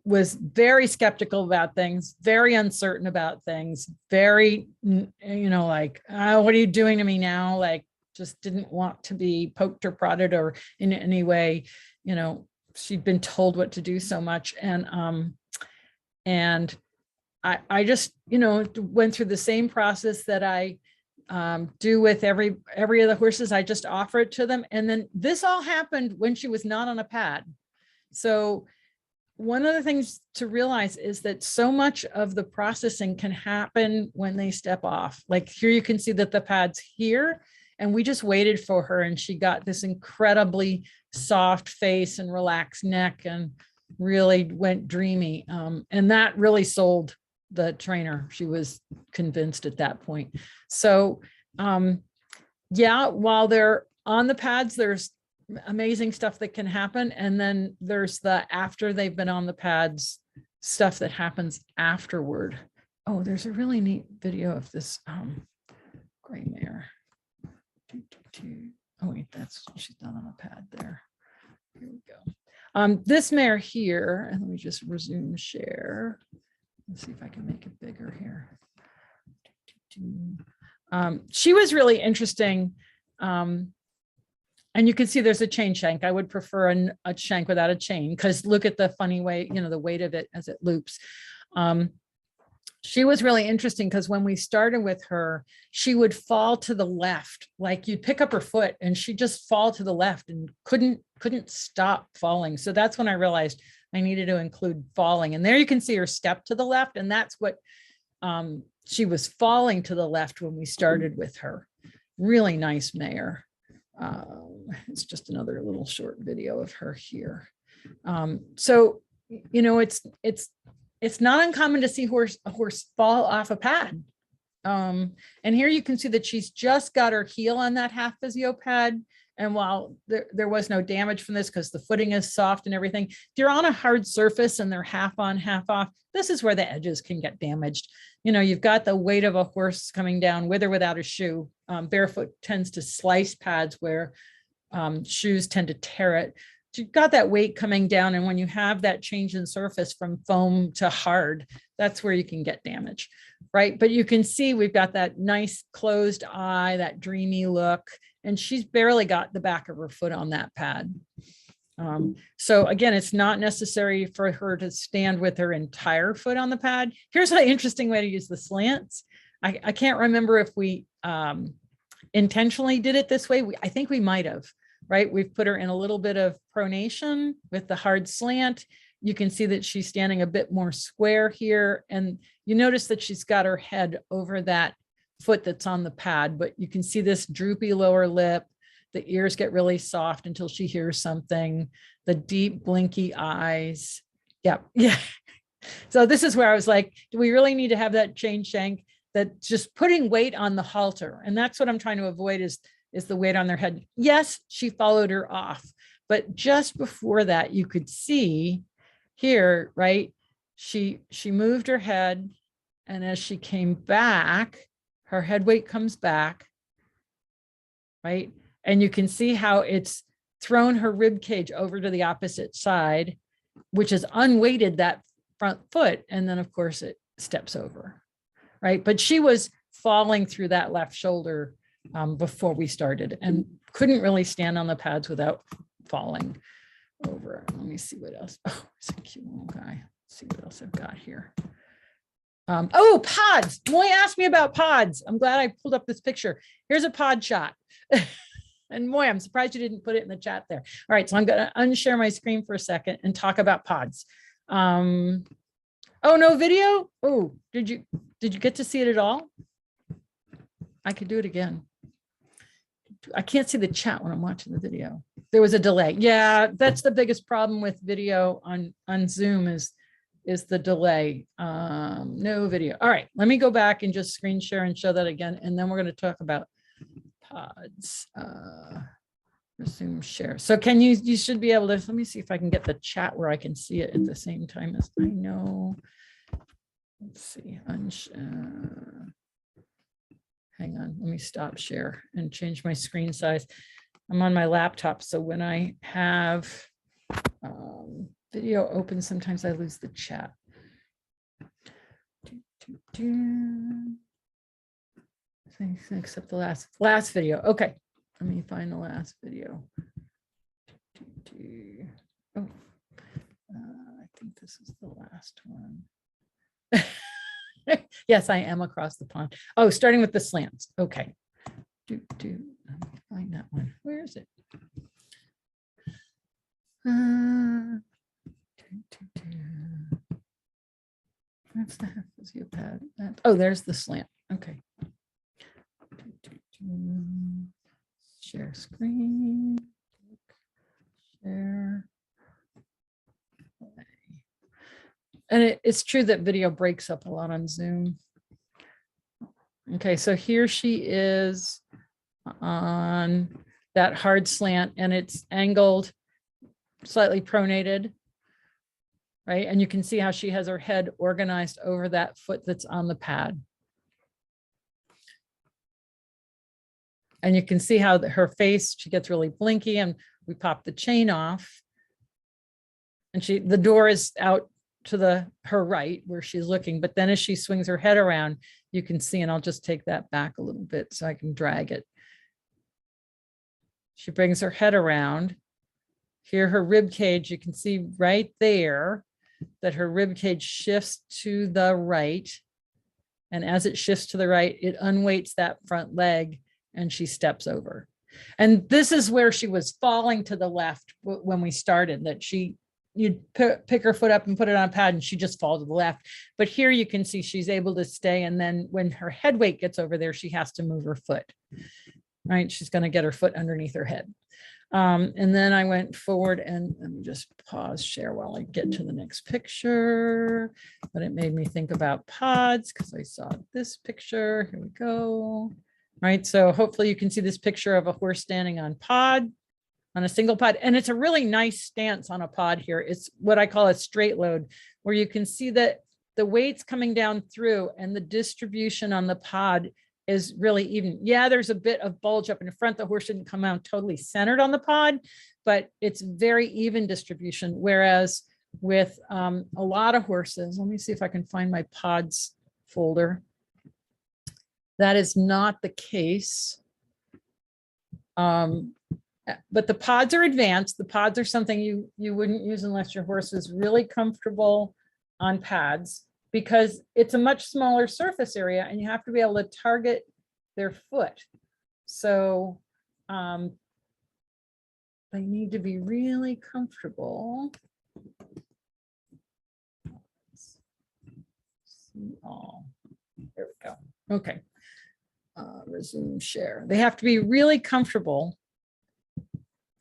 was very skeptical about things, very uncertain about things, very, like, oh, what are you doing to me now? Like, just didn't want to be poked or prodded or in any way, she'd been told what to do so much. And I just, went through the same process that I do with every of the horses. I just offer it to them. And then this all happened when she was not on a pad. So one of the things to realize is that so much of the processing can happen when they step off. Like here, you can see that the pad's here, and we just waited for her, and she got this incredibly soft face and relaxed neck and really went dreamy. And that really sold the trainer. She was convinced at that point. So yeah, while they're on the pads, there's amazing stuff that can happen. And then there's the after they've been on the pads stuff that happens afterward. Oh, there's a really neat video of this gray mare. Oh wait, she's not on a pad there. Here we go. This mare here, and let me just resume share. Let's see if I can make it bigger here. She was really interesting. And you can see there's a chain shank. I would prefer a shank without a chain, because look at the funny way, the weight of it as it loops. she was really interesting because when we started with her, she would fall to the left. Like you'd pick up her foot and she'd just fall to the left and couldn't stop falling. So that's when I realized I needed to include falling. And there you can see her step to the left. And that's what she was falling to the left when we started with her. Really nice mare. It's just another little short video of her here. So, you know, it's not uncommon to see a horse fall off a pad. And here you can see that she's just got her heel on that half physio pad. And while there was no damage from this because the footing is soft and everything, if you're on a hard surface and they're half on, half off, this is where the edges can get damaged. You know, you've got the weight of a horse coming down with or without a shoe. Barefoot tends to slice pads where shoes tend to tear it. You've got that weight coming down. And when you have that change in surface from foam to hard, that's where you can get damage, right? But you can see we've got that nice closed eye, that dreamy look, and she's barely got the back of her foot on that pad. So again, it's not necessary for her to stand with her entire foot on the pad. Here's an interesting way to use the slants. I can't remember if we intentionally did it this way. I think we might have. Right? We've put her in a little bit of pronation with the hard slant. You can see that she's standing a bit more square here. And you notice that she's got her head over that foot that's on the pad, but you can see this droopy lower lip. The ears get really soft until she hears something. The deep blinky eyes. Yeah. Yeah. So this is where I was like, do we really need to have that chain shank? That just putting weight on the halter. And that's what I'm trying to avoid is the weight on their head. Yes, she followed her off, but just before that, you could see here, right? She moved her head, and as she came back, her head weight comes back, right? And you can see how it's thrown her rib cage over to the opposite side, which is unweighted that front foot. And then of course it steps over, right? But she was falling through that left shoulder before we started and couldn't really stand on the pads without falling over. Let me see what else. Oh, it's a cute little guy. Let's see what else I've got here. Oh, pods. Moy asked me about pods. I'm glad I pulled up this picture. Here's a pod shot. And Moy, I'm surprised you didn't put it in the chat there. All right, so I'm going to unshare my screen for a second and talk about pods. Oh, no video? Oh, did you get to see it at all? I could do it again. I can't see the chat when I'm watching the video. There was a delay. Yeah, that's the biggest problem with video on Zoom is the delay. No video. All right, let me go back and just screen share and show that again. And then we're going to talk about pods. Resume share. So can you should be able to, let me see if I can get the chat where I can see it at the same time as I know. Let's see. Hang on, let me stop share and change my screen size. I'm on my laptop, so when I have video open, sometimes I lose the chat. Except the last video. Okay, let me find the last video. Oh, I think this is the last one. Yes, I am across the pond. Oh, starting with the slants. Okay. Let me find that one. Where is it? That's the half physio pad. Oh, there's the slant. Okay. Share screen. Share. And it's true that video breaks up a lot on Zoom. Okay, so here she is on that hard slant and it's angled, slightly pronated, right? And you can see how she has her head organized over that foot that's on the pad. And you can see how her face, she gets really blinky, and we pop the chain off. And the door is out to her right where she's looking, but then as she swings her head around, you can see, and I'll just take that back a little bit so I can drag it. She brings her head around. Here, her rib cage, you can see right there that her rib cage shifts to the right. And as it shifts to the right, it unweights that front leg and she steps over. And this is where she was falling to the left when we started, that you'd pick her foot up and put it on a pad and she just fall to the left. But here you can see she's able to stay. And then when her head weight gets over there, she has to move her foot, right? She's going to get her foot underneath her head. And then I went forward, and let me just pause share while I get to the next picture. But it made me think about pods because I saw this picture. Here we go. Right. So hopefully you can see this picture of a horse standing on a single pod. And it's a really nice stance on a pod here. It's what I call a straight load, where you can see that the weight's coming down through and the distribution on the pod is really even. Yeah, there's a bit of bulge up in the front. The horse didn't come out totally centered on the pod, but it's very even distribution. Whereas with a lot of horses, let me see if I can find my pods folder. That is not the case. But the pods are advanced. The pods are something you wouldn't use unless your horse is really comfortable on pads, because it's a much smaller surface area and you have to be able to target their foot. So they need to be really comfortable. See all. There we go. Okay. Resume share. They have to be really comfortable.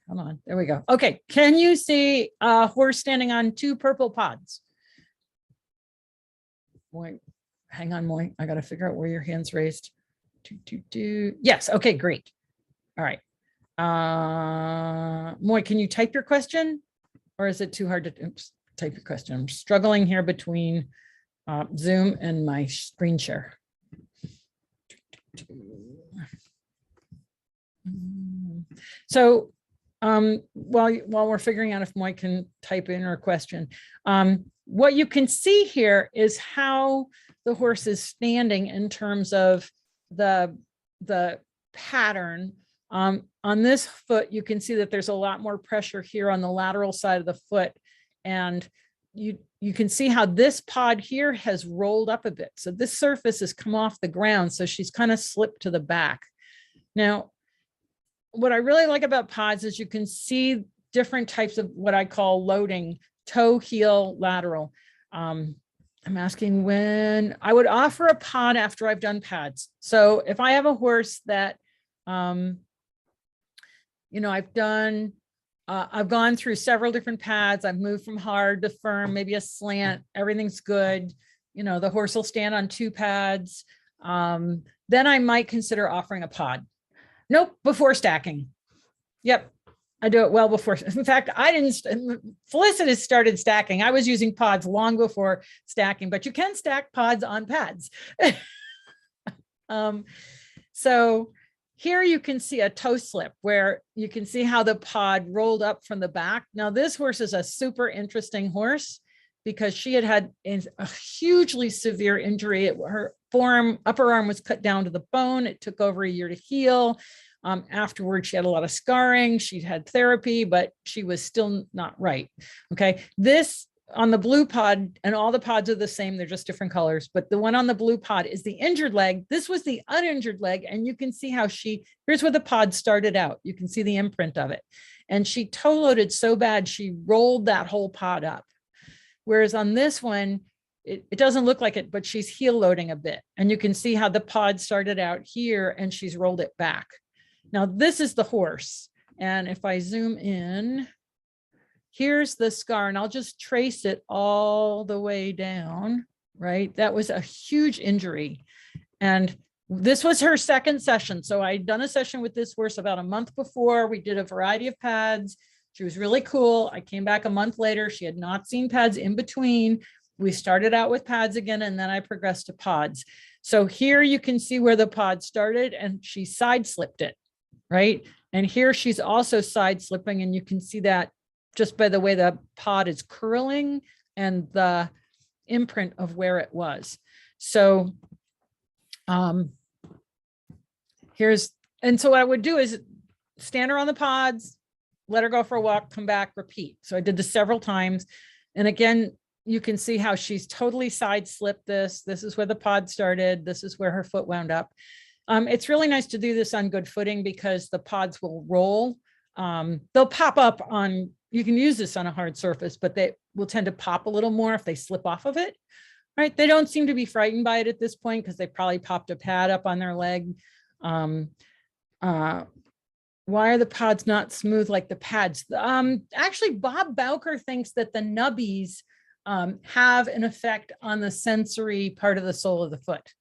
Come on, there we go. Okay, can you see a horse standing on two purple pods? Boy, hang on, Moy. I got to figure out where your hand's raised. Yes, okay, great. All right. Moy, can you type your question? Or is it too hard to type your question? I'm struggling here between Zoom and my screen share. So while we're figuring out if Moy can type in her question, what you can see here is how the horse is standing in terms of the pattern. On this foot, you can see that there's a lot more pressure here on the lateral side of the foot. And you can see how this pod here has rolled up a bit. So this surface has come off the ground. So she's kind of slipped to the back. Now, what I really like about pods is you can see different types of what I call loading: toe, heel, lateral. I'm asking when I would offer a pod after I've done pads. So if I have a horse that, I've gone through several different pads. I've moved from hard to firm, maybe a slant, everything's good. The horse will stand on two pads. Then I might consider offering a pod. Nope, before stacking. Yep, I do it well before. In fact, Felicitas started stacking. I was using pods long before stacking, but you can stack pods on pads. So here you can see a toe slip where you can see how the pod rolled up from the back. Now this horse is a super interesting horse because she had a hugely severe injury. Her upper arm was cut down to the bone. It took over a year to heal. Afterwards, she had a lot of scarring. She'd had therapy, but she was still not right. Okay. This on the blue pod, and all the pods are the same. They're just different colors, but the one on the blue pod is the injured leg. This was the uninjured leg. And you can see how here's where the pod started out. You can see the imprint of it. And she toe loaded so bad, she rolled that whole pod up. Whereas on this one, it doesn't look like it, but she's heel loading a bit. And you can see how the pod started out here and she's rolled it back. Now this is the horse. And if I zoom in, here's the scar, and I'll just trace it all the way down, right? That was a huge injury. And this was her second session. So I'd done a session with this horse about a month before. We did a variety of pads. She was really cool. I came back a month later. She had not seen pads in between. We started out with pads again, and then I progressed to pods. So here you can see where the pod started, and she side slipped it, right? And here she's also side slipping, and you can see that just by the way the pod is curling and the imprint of where it was. So so what I would do is stand her on the pods, let her go for a walk, come back, repeat. So I did this several times. And again, you can see how she's totally side slipped this. This is where the pod started. This is where her foot wound up. It's really nice to do this on good footing because the pods will roll. They'll pop up on, you can use this on a hard surface, but they will tend to pop a little more if they slip off of it. Right? They don't seem to be frightened by it at this point because they probably popped a pad up on their leg. Why are the pods not smooth like the pads? Actually, Bob Bowker thinks that the nubbies have an effect on the sensory part of the sole of the foot.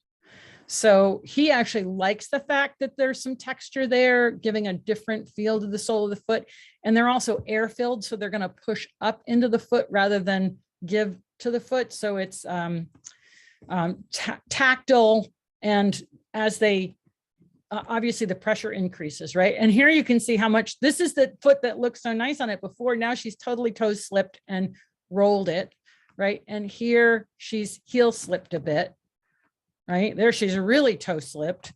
So he actually likes the fact that there's some texture there, giving a different feel to the sole of the foot. And they're also air filled, so they're going to push up into the foot rather than give to the foot. So it's tactile, and as they obviously the pressure increases, right? And here you can see how much, this is the foot that looked so nice on it before. Now she's totally toe slipped and rolled it, right? And here she's heel slipped a bit, right? There she's really toe slipped.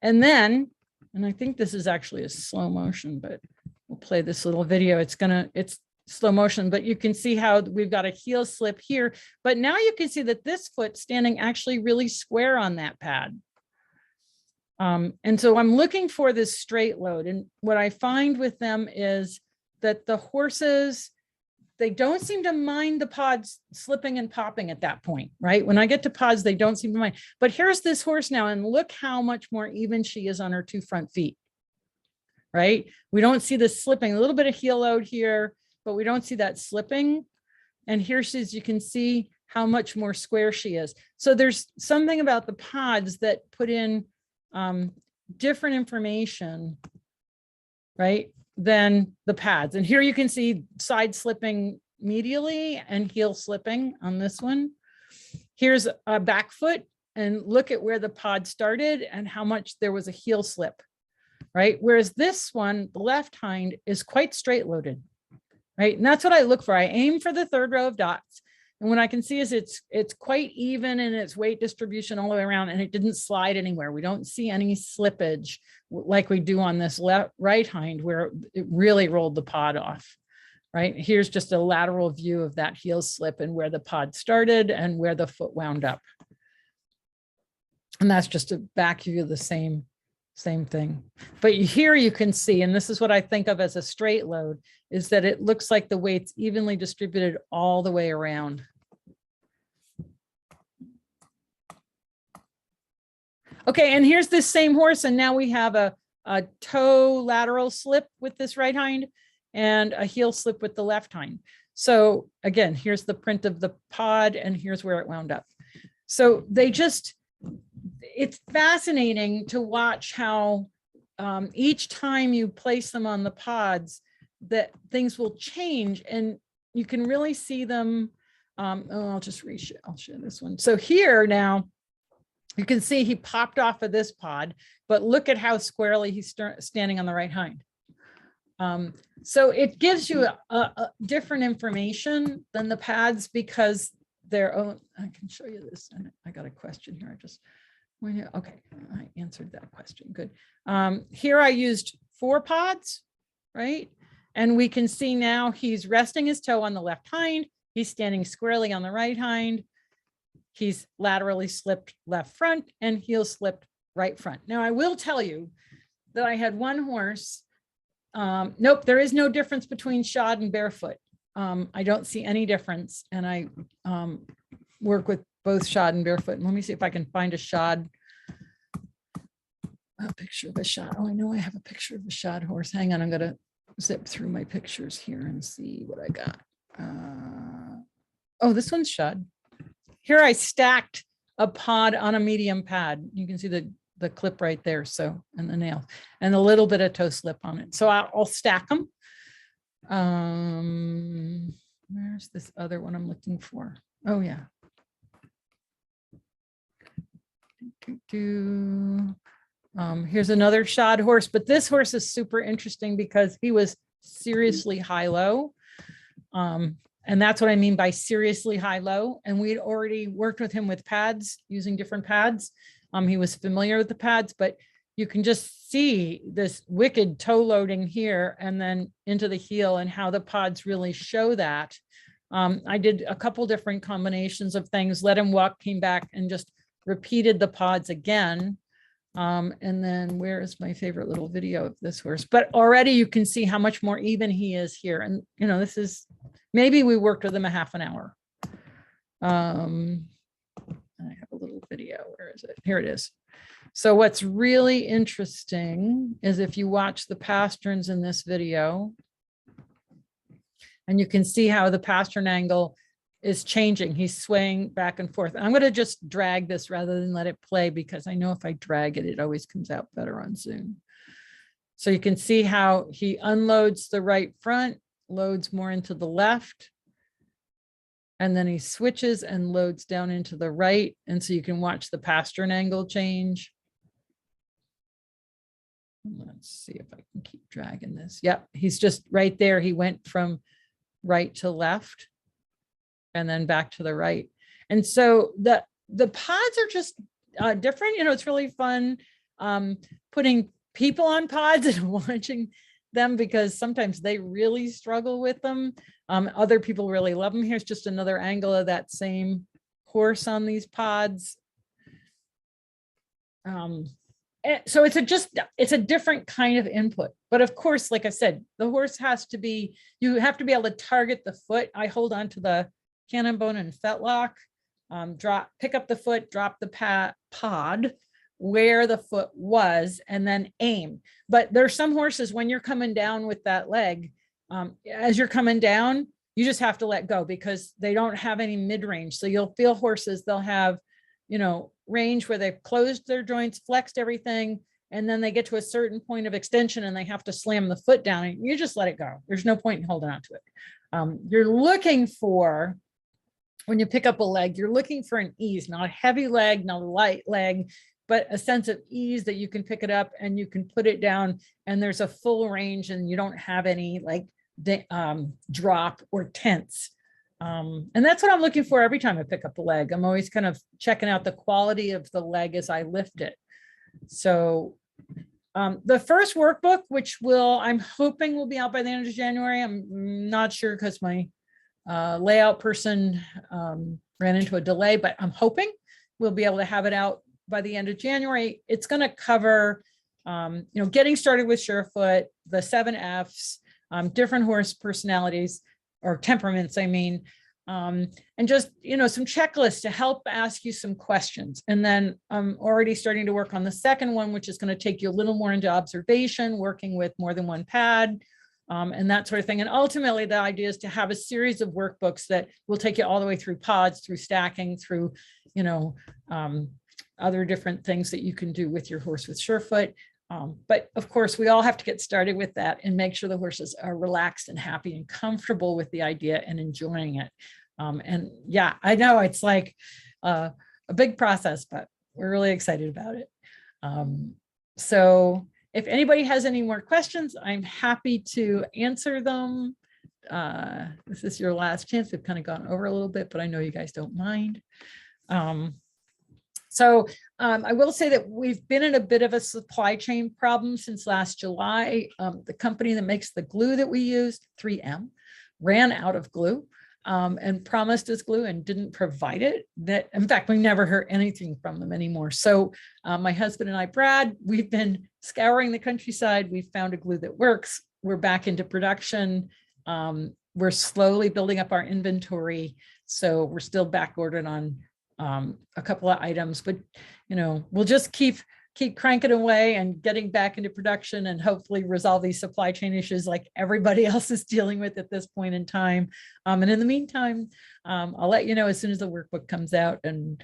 And then, and I think this is actually a slow motion, but we'll play this little video. It's slow motion, but you can see how we've got a heel slip here. But now you can see that this foot's standing actually really square on that pad. And so I'm looking for this straight load. And what I find with them is that the horses, they don't seem to mind the pods slipping and popping at that point, right? When I get to pods, they don't seem to mind. But here's this horse now, and look how much more even she is on her two front feet, right? We don't see the slipping, a little bit of heel load here, but we don't see that slipping. And here she's, you can see how much more square she is. So there's something about the pods that put in different information, right, than the pads. And here you can see side slipping medially and heel slipping on this one. Here's a back foot, and look at where the pod started and how much there was a heel slip, right? Whereas this one, the left hind, is quite straight loaded, right? And that's what I look for. I aim for the third row of dots. And what I can see is it's quite even in its weight distribution all the way around, and it didn't slide anywhere. We don't see any slippage like we do on this right hind where it really rolled the pod off, right? Here's just a lateral view of that heel slip and where the pod started and where the foot wound up. And that's just a back view of the same thing. But here you can see, and this is what I think of as a straight load, is that it looks like the weight's evenly distributed all the way around. Okay, and here's this same horse, and now we have a toe lateral slip with this right hind and a heel slip with the left hind. So again, here's the print of the pod, and here's where it wound up. So they just, it's fascinating to watch how each time you place them on the pods, that things will change, and you can really see them. I'll just I'll share this one. So here now, you can see he popped off of this pod, but look at how squarely he's standing on the right hind. So it gives you a different information than the pads because they're own. I can show you this. And I got a question here. Okay, I answered that question. Good. Here I used 4 pods, right? And we can see now he's resting his toe on the left hind. He's standing squarely on the right hind. He's laterally slipped left front and heel slipped right front. Now I will tell you that I had one horse. Nope, there is no difference between shod and barefoot. I don't see any difference. And I work with both shod and barefoot. And let me see if I can find a picture of a shod. Oh, I know I have a picture of a shod horse. Hang on, I'm going to zip through my pictures here and see what I got. Oh, this one's shod. Here I stacked a pod on a medium pad. You can see the clip right there. So, and the nail and a little bit of toe slip on it. So I'll stack them. Where's this other one I'm looking for? Oh yeah. Here's another shod horse, but this horse is super interesting because he was seriously high-low. And that's what I mean by seriously high-low. And we'd already worked with him with pads, using different pads. He was familiar with the pads, but you can just see this wicked toe loading here and then into the heel and how the pods really show that. I did a couple different combinations of things, let him walk, came back and just repeated the pods again. And then where is my favorite little video of this horse? But already you can see how much more even he is here. And, you know, this is, maybe we worked with him a half an hour. I have a little video. Where is it? Here it is. So what's really interesting is if you watch the pasterns in this video, and you can see how the pastern angle is changing. He's swaying back and forth. I'm going to just drag this rather than let it play, because I know if I drag it, it always comes out better on Zoom. So you can see how he unloads the right front, loads more into the left, and then he switches and loads down into the right. And so you can watch the pastern angle change. Let's see if I can keep dragging this. Yep, he's just right there. He went from right to left and then back to the right. And so the pods are just different. You know, it's really fun putting people on pods and watching them, because sometimes they really struggle with them. Other people really love them. Here's just another angle of that same horse on these pods. So it's a different kind of input. But of course, like I said, the horse has to be, you have to be able to target the foot. I hold on to the cannon bone and fetlock, pick up the foot, drop the pod where the foot was, and then aim. But there's some horses, when you're coming down with that leg, as you're coming down, you just have to let go, because they don't have any mid-range. So you'll feel horses, they'll have, you know, range where they've closed their joints, flexed everything, and then they get to a certain point of extension and they have to slam the foot down, and you just let it go. There's no point in holding on to it. You're looking for, when you pick up a leg, you're looking for an ease, not a heavy leg, not a light leg, but a sense of ease that you can pick it up and you can put it down and there's a full range and you don't have any like drop or tense. And that's what I'm looking for every time I pick up a leg. I'm always kind of checking out the quality of the leg as I lift it. So the first workbook, which I'm hoping will be out by the end of January. I'm not sure because my layout person ran into a delay, but I'm hoping we'll be able to have it out by the end of January. It's going to cover, you know, getting started with Surefoot, the 7 Fs, different horse personalities or temperaments, I mean, and just, you know, some checklists to help ask you some questions. And then I'm already starting to work on the second one, which is going to take you a little more into observation, working with more than one pad, and that sort of thing. And ultimately, the idea is to have a series of workbooks that will take you all the way through pods, through stacking, through, you know, other different things that you can do with your horse with Surefoot. But of course, we all have to get started with that and make sure the horses are relaxed and happy and comfortable with the idea and enjoying it. And yeah, I know it's like a big process, but we're really excited about it. So if anybody has any more questions, I'm happy to answer them. This is your last chance. We've kind of gone over a little bit, but I know you guys don't mind. So I will say that we've been in a bit of a supply chain problem since last July. The company that makes the glue that we used, 3M, ran out of glue and promised us glue and didn't provide it. That, in fact, we never heard anything from them anymore. So my husband and I, Brad, we've been scouring the countryside. We found a glue that works. We're back into production. We're slowly building up our inventory. So we're still back ordered on a couple of items, but you know, we'll just keep cranking away and getting back into production and hopefully resolve these supply chain issues like everybody else is dealing with at this point in time. And in the meantime, I'll let you know as soon as the workbook comes out. And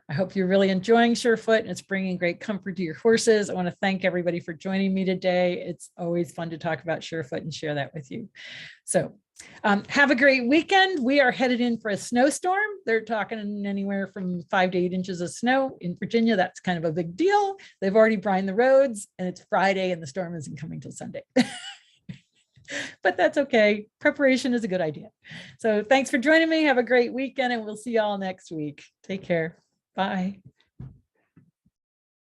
I hope you're really enjoying Surefoot and it's bringing great comfort to your horses. I want to thank everybody for joining me today. It's always fun to talk about Surefoot and share that with you. So have a great weekend. We are headed in for a snowstorm. They're talking anywhere from 5 to 8 inches of snow in Virginia. That's kind of a big deal. They've already brined the roads and it's Friday and the storm isn't coming till Sunday. But that's okay. Preparation is a good idea. So thanks for joining me. Have a great weekend and we'll see you all next week. Take care. Bye.